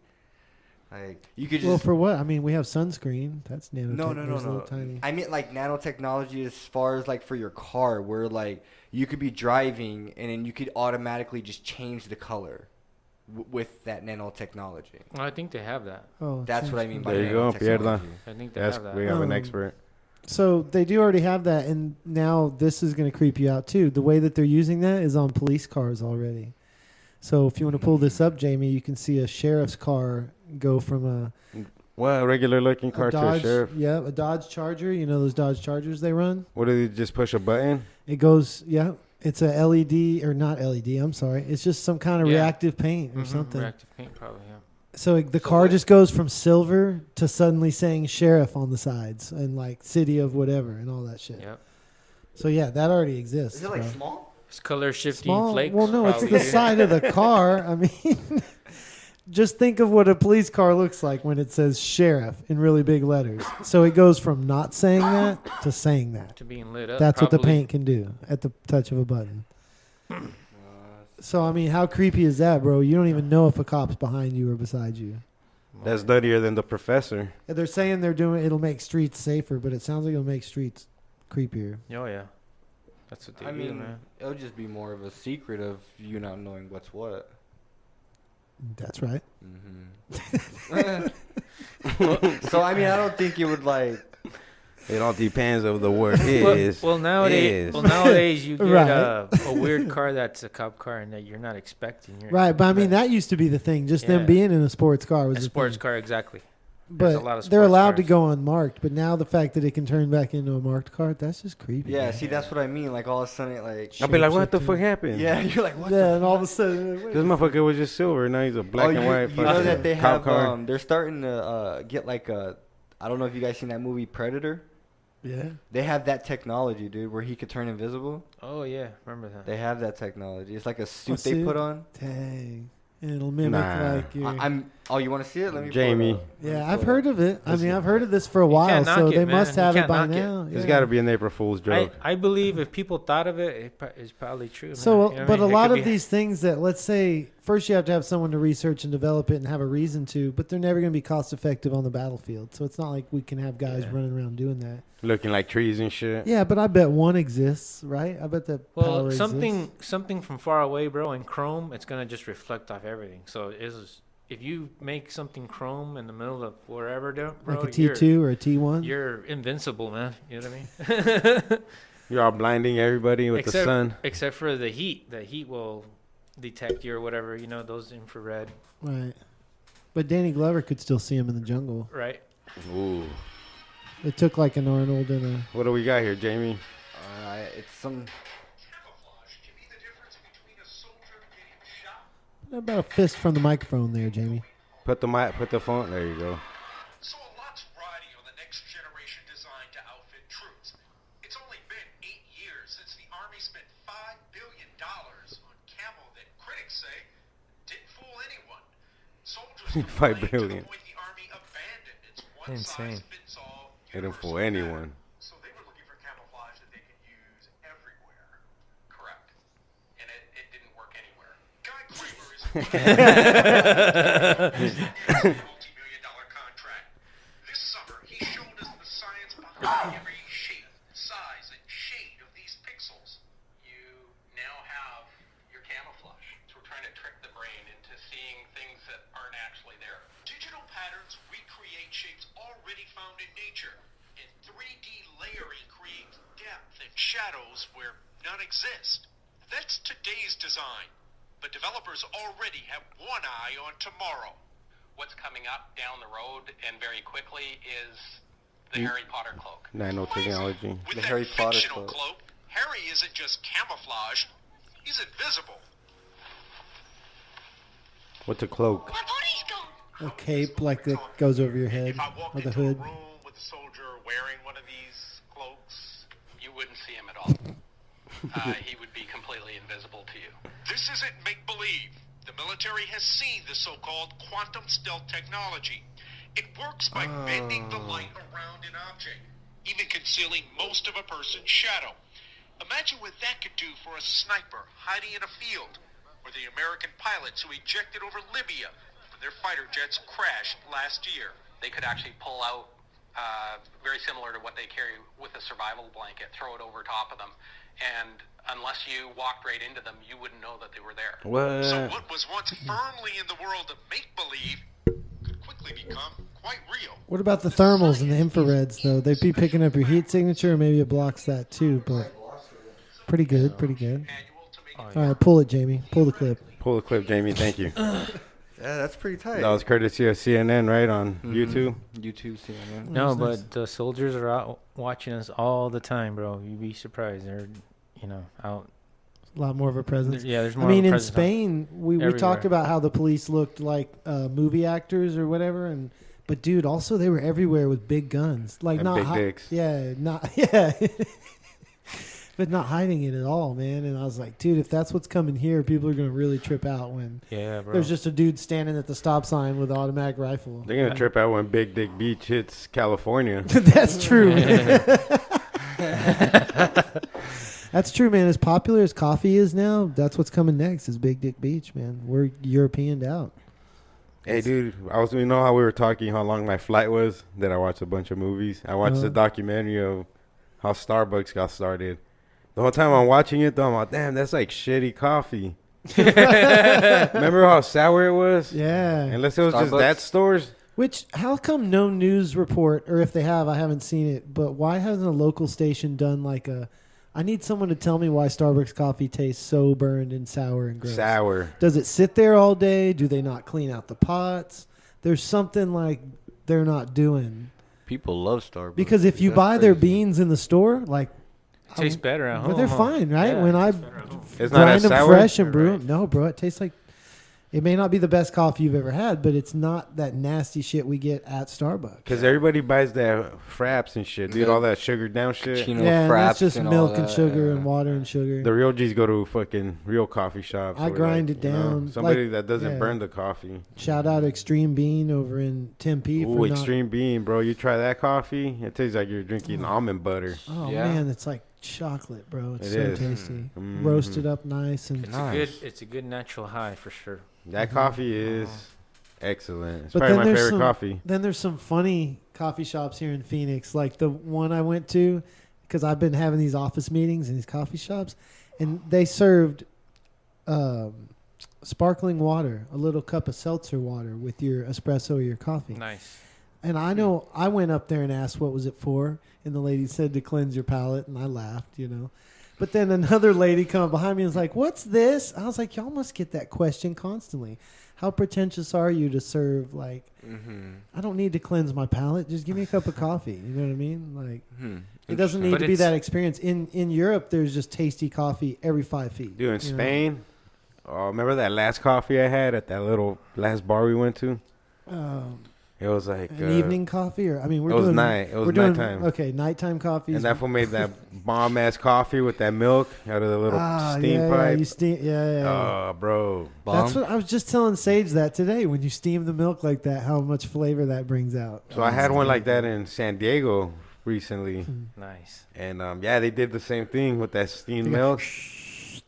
Like you could just. Well, for what? I mean, we have sunscreen. That's nanotech. No, There's a little no. Tiny. I mean, like nanotechnology as far as like for your car, where like you could be driving and then you could automatically just change the color with that nanotechnology. Well, I think they have that. Oh, That's what I mean by There you go, Pierda. nanotechnology. I think they That's have that. we have an Um, expert. So they do already have that, and now this is going to creep you out too. The way that they're using that is on police cars already. So if you want to pull this up, Jamie, you can see a sheriff's car go from a Well, a regular looking car to a Dodge, sheriff. yeah, a Dodge Charger. You know those Dodge Chargers they run? What do they just push a button? It goes, yeah. It's a LED or not LED. I'm sorry. It's just some kind of Yeah. reactive paint or Mhm, something. Reactive paint, probably, yeah. So the So car what- just goes from silver to suddenly saying sheriff on the sides and like city of whatever and all that shit. Yep. So yeah, that already exists. Is it like bro. small? It's color shifting Small. flakes. Well, no, it's probably. the side of the car. I mean, just think of what a police car looks like when it says sheriff in really big letters. So it goes from not saying that to saying that. To being lit up. That's what the probably. paint can do at the touch of a button. So I mean, how creepy is that, bro? You don't even know if a cop's behind you or beside you. That's nuttier than the professor. And they're saying it'll make streets safer, but it sounds like it'll make streets creepier. Oh, yeah. That's what they I do, mean, man. it would just be more of a secret of you not knowing what's what. That's right. So I mean, I don't think it would like. It all depends of the word is. Well, nowadays, is. you get Right. a weird car that's a cop car and that you're not expecting. Right, but I mean that used to be the thing. Just them Yeah. being in a sports car was A the sports thing. car, exactly. There's a lot But of they're sports allowed to cars. go unmarked. But now the fact that it can turn back into a marked car, that's just creepy. Yeah, man. see, that's what I mean. Like all of a sudden, it, like. I'll be like, what the Shapeshifting. fuck happened? Yeah, you're like, what? Yeah, the and all of a sudden, This motherfucker was just silver. Now he's a black and white. You know fucking that they cop have. car. They're starting to get like a. I don't know if you guys seen that movie Predator. yeah. They have that technology, dude, where he could turn invisible. Oh, yeah. Remember that. They have that technology. It's like a suit A they suit? put on. Dang. And it'll mimic Nah. like your. I'm. Oh, you want to see it? Let me. Jamie. Pull it up. Let me yeah, pull I've it heard up. of it. I Let's mean, see. I've heard of this for a You while, can't so knock they it, must man. You have it can't by knock it. now. It's yeah. got to be an April Fool's joke. I believe if people thought of it, it's probably true. man. So, You know what I but mean? a It lot could of be- these things that, let's say, first you have to have someone to research and develop it and have a reason to, but they're never going to be cost effective on the battlefield. So it's not like we can have guys Yeah. running around doing that. Looking like trees and shit. Yeah, but I bet one exists, right? I bet that power Well, exists. something from far away, bro, in chrome, it's gonna just reflect off everything. So if you make something chrome in the middle of wherever, bro, Like a T2 or a T1. you're invincible, man. You know what I mean? You're all blinding everybody with the sun. Except for the heat. The heat will detect you or whatever. You know, those infrared, Right. But Danny Glover could still see him in the jungle. right? Ooh. It took like an Arnold and a. What do we got here, Jamie? It's some. About a fist from the microphone there, Jamie. Put the phone. There you go. So a lot's riding on the next generation design to outfit troops. It's only been 8 years since the Army spent $5 billion on camo that critics say didn't fool anyone. Soldiers $5 complained billion. to the point the Army abandoned its Insane. one-size-fits-all It didn't fool universal anyone. pattern. So they were looking for camouflage that they could use everywhere. Correct. And it didn't work anywhere. multi-million-dollar contract. This summer, he showed us the science behind every shape, size, and shade of these pixels. You now have your camouflage. So we're trying to trick the brain into seeing things that aren't actually there. Digital patterns recreate shapes already found in nature, and 3D layering creates depth and shadows where none exist. That's today's design, but developers already have one eye on tomorrow. What's coming up down the road and very quickly is the Harry Potter cloak. Nanotechnology. With The that Harry Potter fictional cloak. cloak, Harry isn't just camouflaged, he's invisible. What's a cloak? My body's gone. A cape like that goes over your head If I walked or the into hood. a room with a soldier wearing one of these cloaks, you wouldn't see him at all. He would be completely invisible to you. This isn't make-believe. The military has seen the so-called quantum stealth technology. It works by bending the light around an object, even concealing most of a person's shadow. Imagine what that could do for a sniper hiding in a field, or the American pilots who ejected over Libya when their fighter jets crashed last year. They could actually pull out very similar to what they carry with a survival blanket, throw it over top of them, and unless you walked right into them, you wouldn't know that they were there. What? So what was once firmly in the world of make-believe could quickly become quite real. What about the thermals and the infrareds, though? They'd be picking up your heat signature, or maybe it blocks that too, but pretty good, pretty good. Manual to make All right, pull it, Jamie. Pull the clip. Pull the clip, Jamie. Thank you. Yeah, that's pretty tight. That was courtesy of CNN, right, on YouTube? YouTube, CNN. No, Nice, nice. but the soldiers are out watching us all the time, bro. You'd be surprised. They're, out. A lot more of a presence. Yeah, there's I more. mean, of a in presence Spain, we talked everywhere. about how the police looked like movie actors or whatever, but dude, also they were everywhere with big guns, like And not big dicks. Yeah, not yeah, but not hiding it at all, man. And I was like, dude, if that's what's coming here, people are gonna really trip out when Yeah, bro. there's just a dude standing at the stop sign with an automatic rifle. They're going to trip out when Big Dick Beach hits California. That's true. That's true, man. As popular as coffee is now, that's what's coming next is Big Dick Beach, man. We're Europeaned out. Hey, dude, you know how we were talking how long my flight was? That I watched a bunch of movies. I watched the documentary of how Starbucks got started. The whole time I'm watching it, though, I'm like, damn, that's like shitty coffee. Remember how sour it was? Yeah. Unless it was just Starbucks? that stores. Which, how come no news report, or if they have, I haven't seen it, but why hasn't a local station done like I need someone to tell me why Starbucks coffee tastes so burned and sour and gross. Sour. Does it sit there all day? Do they not clean out the pots? There's something like they're not doing. People love Starbucks. Because if you That's buy their crazy. beans in the store, like, tastes better at home. well, they're huh? fine, right? Yeah, When I tastes better at home. It's not grind as them sour? fresh and brew Right. them. No, bro, it tastes like, it may not be the best coffee you've ever had, but it's not that nasty shit we get at Starbucks. Because everybody buys that fraps and shit, dude. Yeah. All that sugared down shit. Cappuccino Yeah, and that's fraps just and all milk and that, sugar yeah. and water and sugar. The real G's go to fucking real coffee shops. I or grind like, it you know, down, somebody like- that doesn't yeah. burn the coffee. Shout out Extreme Bean over in Tempe. Ooh, for not- Extreme Bean, bro. You try that coffee, it tastes like you're drinking almond butter. Oh Yeah. man, it's like chocolate, bro. It's It so is. tasty. Mhm. Roasted up nice and. Nice. It's a good natural high for sure. That coffee is excellent. It's But probably then my there's favorite some- coffee. Then there's some funny coffee shops here in Phoenix, like the one I went to, because I've been having these office meetings in these coffee shops, and they served sparkling water, a little cup of seltzer water with your espresso or your coffee. Nice. And I know I went up there and asked what was it for, and the lady said to cleanse your palate, and I laughed, you know. But then another lady come up behind me and was like, "What's this?" I was like, "Y'all must get that question constantly. How pretentious are you to serve like? I don't need to cleanse my palate. Just give me a cup of coffee. You know what I mean? Like, it doesn't need But to be it's- that experience. In Europe, there's just tasty coffee every 5 feet. Dude, in you know? Spain, oh, remember that last coffee I had at that little last bar we went to? It was like An evening coffee, or I mean, we're it was doing night. It was we're doing nighttime. okay, nighttime coffee. And that fool made that bomb ass coffee with that milk out of the little steam yeah, pipe. you steam, yeah. Oh, bro. That's what I was just telling Sage that today. When you steam the milk like that, how much flavor that brings out. So I had one like that in San Diego recently. Hmm. Nice. And yeah, they did the same thing with that steamed milk.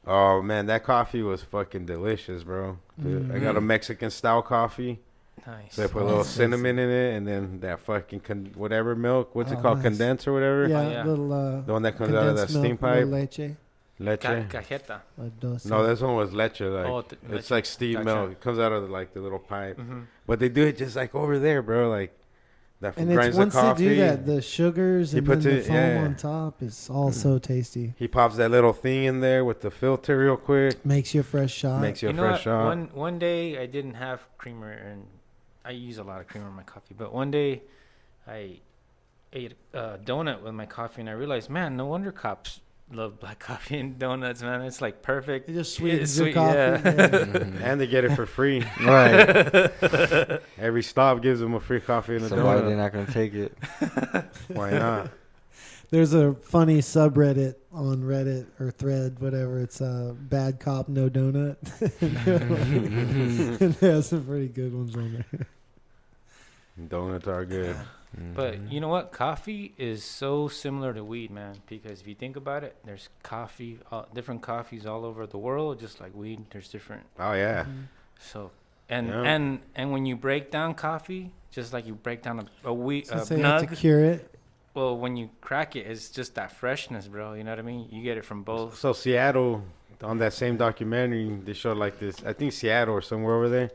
Oh man, that coffee was fucking delicious, bro. Dude, I got a Mexican style coffee. Nice. So I put a little cinnamon in it, and then that fucking whatever milk. What's it called? Nice. Condensed or whatever. Yeah, yeah. little The one that comes out of that condensed steam milk, pipe. little leche. Leche. Cajeta. No, this one was leche. Like Oh, it's leche. like steam Gotcha. milk. It comes out of like the little pipe. Mm-hmm. But they do it just like over there, bro. Like that And it's grinds the once they coffee. do that, the sugars He and puts then the it- foam yeah. on top is all so tasty. He pops that little thing in there with the filter real quick. Makes you a fresh shot. Makes you a You know fresh what? shot. One day I didn't have creamer, and I use a lot of creamer in my coffee. But one day I ate a donut with my coffee, and I realized, man, no wonder cops love black coffee and donuts, man. It's like perfect. It just It's sweetens your sweet, coffee. yeah. Yeah. And they get it for free. Right. Every stop gives them a free coffee and a Somebody they're donut. not gonna take it. Why not? There's a funny subreddit on Reddit or Thread, whatever. It's bad cop, no donut. And there's some pretty good ones on there. Donuts are good. But you know what? Coffee is so similar to weed, man. Because if you think about it, there's coffee, different coffees all over the world, just like weed. There's different. Oh yeah. So, and Yeah. and when you break down coffee, just like you break down a wheat Since they have to nug. cure it. Well, when you crack it, it's just that freshness, bro. You know what I mean? You get it from both. So Seattle, on that same documentary, they showed like this. I think Seattle or somewhere over there.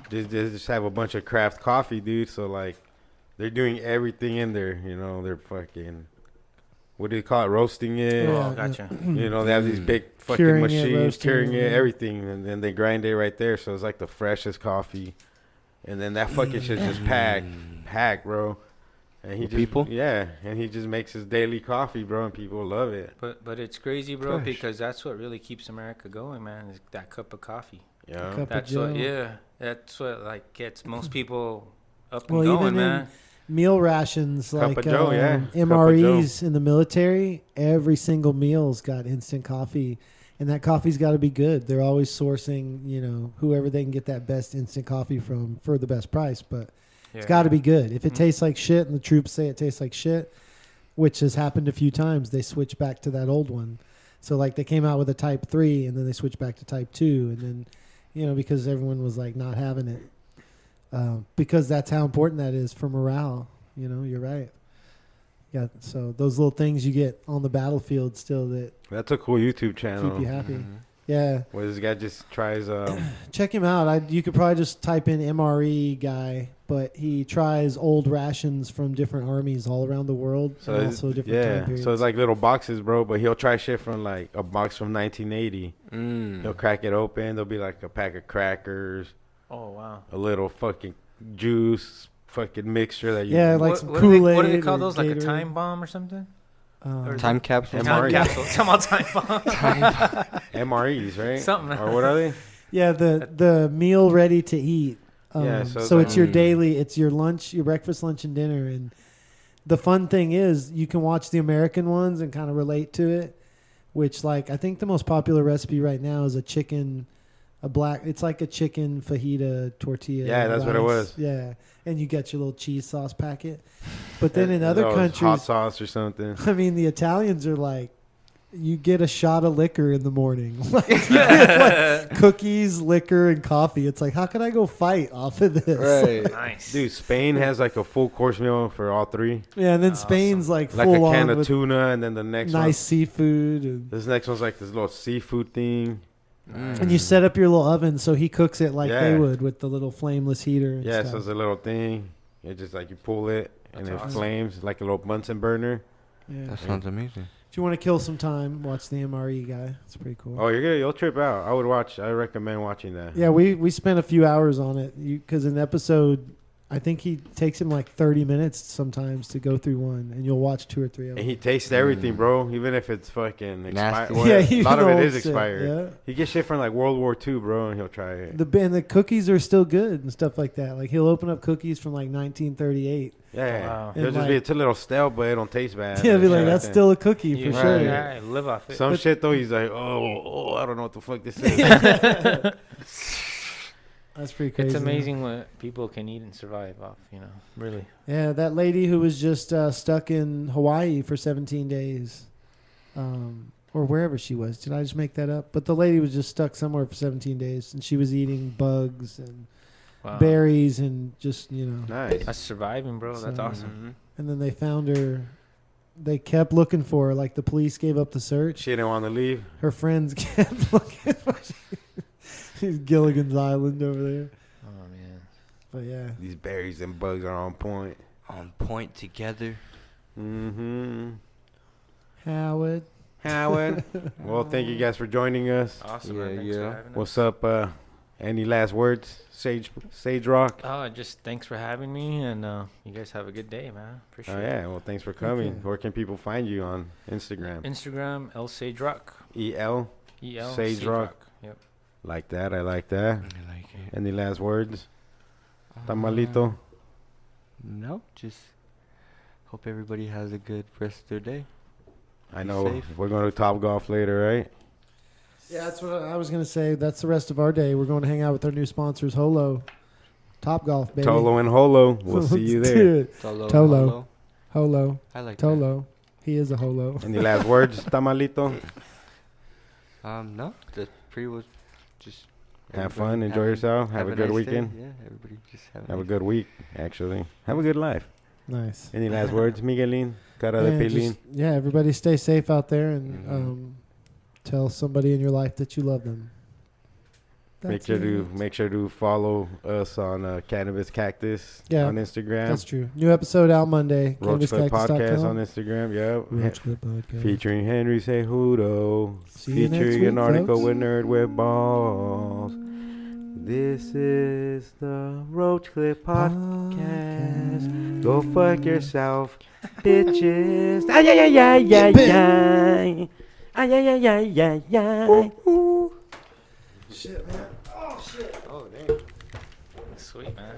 They just have a bunch of craft coffee, dude. So like, they're doing everything in there. You know, they're fucking. What do you call it? Roasting it. Yeah. Oh, gotcha. You know, they have these big fucking Curing it, machines, roasting curing it, it, yeah. everything, and then they grind it right there. So it's like the freshest coffee. And then that fucking shit's just packed, bro. And he With just, people? yeah, and he just makes his daily coffee, bro, and people love it. But it's crazy, bro, Fresh. because that's what really keeps America going, man. Is that cup of coffee. Yeah. Cup of That's Joe. what, yeah. That's what like gets most people up and Well, going, even man. Meal rations Cup like of Joe, yeah. Cup of MREs in the military, every single meal's got instant coffee, and that coffee's got to be good. They're always sourcing, you know, whoever they can get that best instant coffee from for the best price, but Yeah. it's got to be good. If it Mhm. tastes like shit and the troops say it tastes like shit, which has happened a few times, they switch back to that old one. So like they came out with a Type 3 and then they switched back to Type 2, and then, you know, because everyone was like not having it. Because that's how important that is for morale. You know, you're right. Yeah, so those little things you get on the battlefield still that That's a cool YouTube channel. keep you happy. Mm-hmm. Yeah, Where this guy just tries, check him out. You could probably just type in MRE guy, but he tries old rations from different armies all around the world, so and it's- also different time yeah, periods. so it's like little boxes, bro, but he'll try shit from like a box from 1980. Mm. He'll crack it open. There'll be like a pack of crackers, Oh wow. a little fucking juice, fucking mixture that you Yeah, like some what do they Kool-Aid call or those? Like a Gatorade. time bomb or something? or Time capsule. MRE. Time capsule. Come on, time bomb. MREs, right? Something. Or what are they? Yeah, the meal ready to eat. Yeah, so so it's it's your like- daily, it's your lunch, your breakfast, lunch, and dinner. And the fun thing is you can watch the American ones and kind of relate to it, which like I think the most popular recipe right now is it's like a chicken fajita tortilla. Yeah, that's what it rice. was. Yeah, and you get your little cheese sauce packet. But then in other Those countries, hot sauce or something. I mean, the Italians are like, you get a shot of liquor in the morning. Like, you get, like, cookies, liquor, and coffee. It's like, how can I go fight off of this? Right. Nice. Dude, Spain has like a full course meal for all three. Yeah, and then Awesome. Spain's like Like a full can on of with tuna, and then the next nice one. seafood. And, This next one's like this little seafood thing. and you set up your little oven so he cooks it like they Yeah. would with the little flameless heater. And Yeah, stuff. so it's a little thing. It just like you pull it, and That's it awesome. flames like a little Bunsen burner. Yeah. That sounds amazing. If you want to kill some time, watch the MRE guy. It's pretty cool. Oh, you'll trip out. I recommend watching that. Yeah, we spent a few hours on it because an episode, I think he takes him like 30 minutes sometimes to go through one, and you'll watch 2 or 3 of them. And he tastes everything, bro. Even if it's fucking expired. Nasty. Well, Yeah, a even lot of it old is shit, expired. yeah. He gets shit from like World War II, bro, and he'll try it. And the cookies are still good and stuff like that. Like he'll open up cookies from like 1938. Yeah, Wow. it'll And, just be like- it's a little stale, but it don't taste bad. Yeah, be Shit like, that's that. still a cookie for You- sure. Yeah, I live off it. Some But- shit though. He's like, oh, I don't know what the fuck this is. That's pretty crazy. It's amazing what people can eat and survive off. You know, really. Yeah, that lady who was just stuck in Hawaii for 17 days. or wherever she was. Did I just make that up? But the lady was just stuck somewhere for 17 days, and she was eating bugs and berries and just, you know. Nice. That's surviving, bro. That's So- awesome. And then they found her. They kept looking for her. Like, the police gave up the search. She didn't want to leave. Her friends kept looking for her. She's Gilligan's Island over there. Oh man. But yeah. These berries and bugs are on point. On point together. Mm-hmm. Howard. Howard. Well, thank you guys for joining us. Awesome. Yeah, man. Thanks yeah. for having us. What's up? Any last words, Sage Rock? Just thanks for having me, and you guys have a good day, man. Appreciate Oh yeah. Well, thanks for coming. Okay. Where can people find you on Instagram? it. Instagram, El Sage Rock. EL. EL Sage Rock. Yep. Like that. I like that. I like it. Any last words? Tamalito. No, just hope everybody has a good rest of their day. I Be know safe. we're going to Top Golf later, right? Yeah, that's what I was going to say. That's the rest of our day. We're going to hang out with our new sponsors, Holo. Top Golf, baby. Tolo and Holo. We'll see you Let's there. do it. Tolo. Tolo. Holo. I like Tolo. He is a holo. Any last words, Tamalito? that. No, that's pretty much just Have everybody fun. Enjoy yourself. Have a good nice weekend. Day. Yeah, everybody just have Have a nice good week, actually. Have a good life. Nice. Any last words, Miguelin? Cara de And Pelín. just- yeah, everybody stay safe out there and Mhm. tell somebody in your life that you love them. Make That's sure it. to follow us on Cannabis Cactus Yeah, on Instagram. That's true. New episode out Monday. Roach Clip Podcast CannabisCactus.com. on Instagram. Yep. Roach Clip Podcast. Featuring Henry Cejudo. See you next Featuring week, an article folks. with Nerd with Balls. This is the Roach Clip Podcast. Go fuck yourself, bitches. Ay, ay, ay, ay, ay, ay. Ay, ay, ay, ay, ay, ay. Shit, man. Oh, damn. Sweet, man.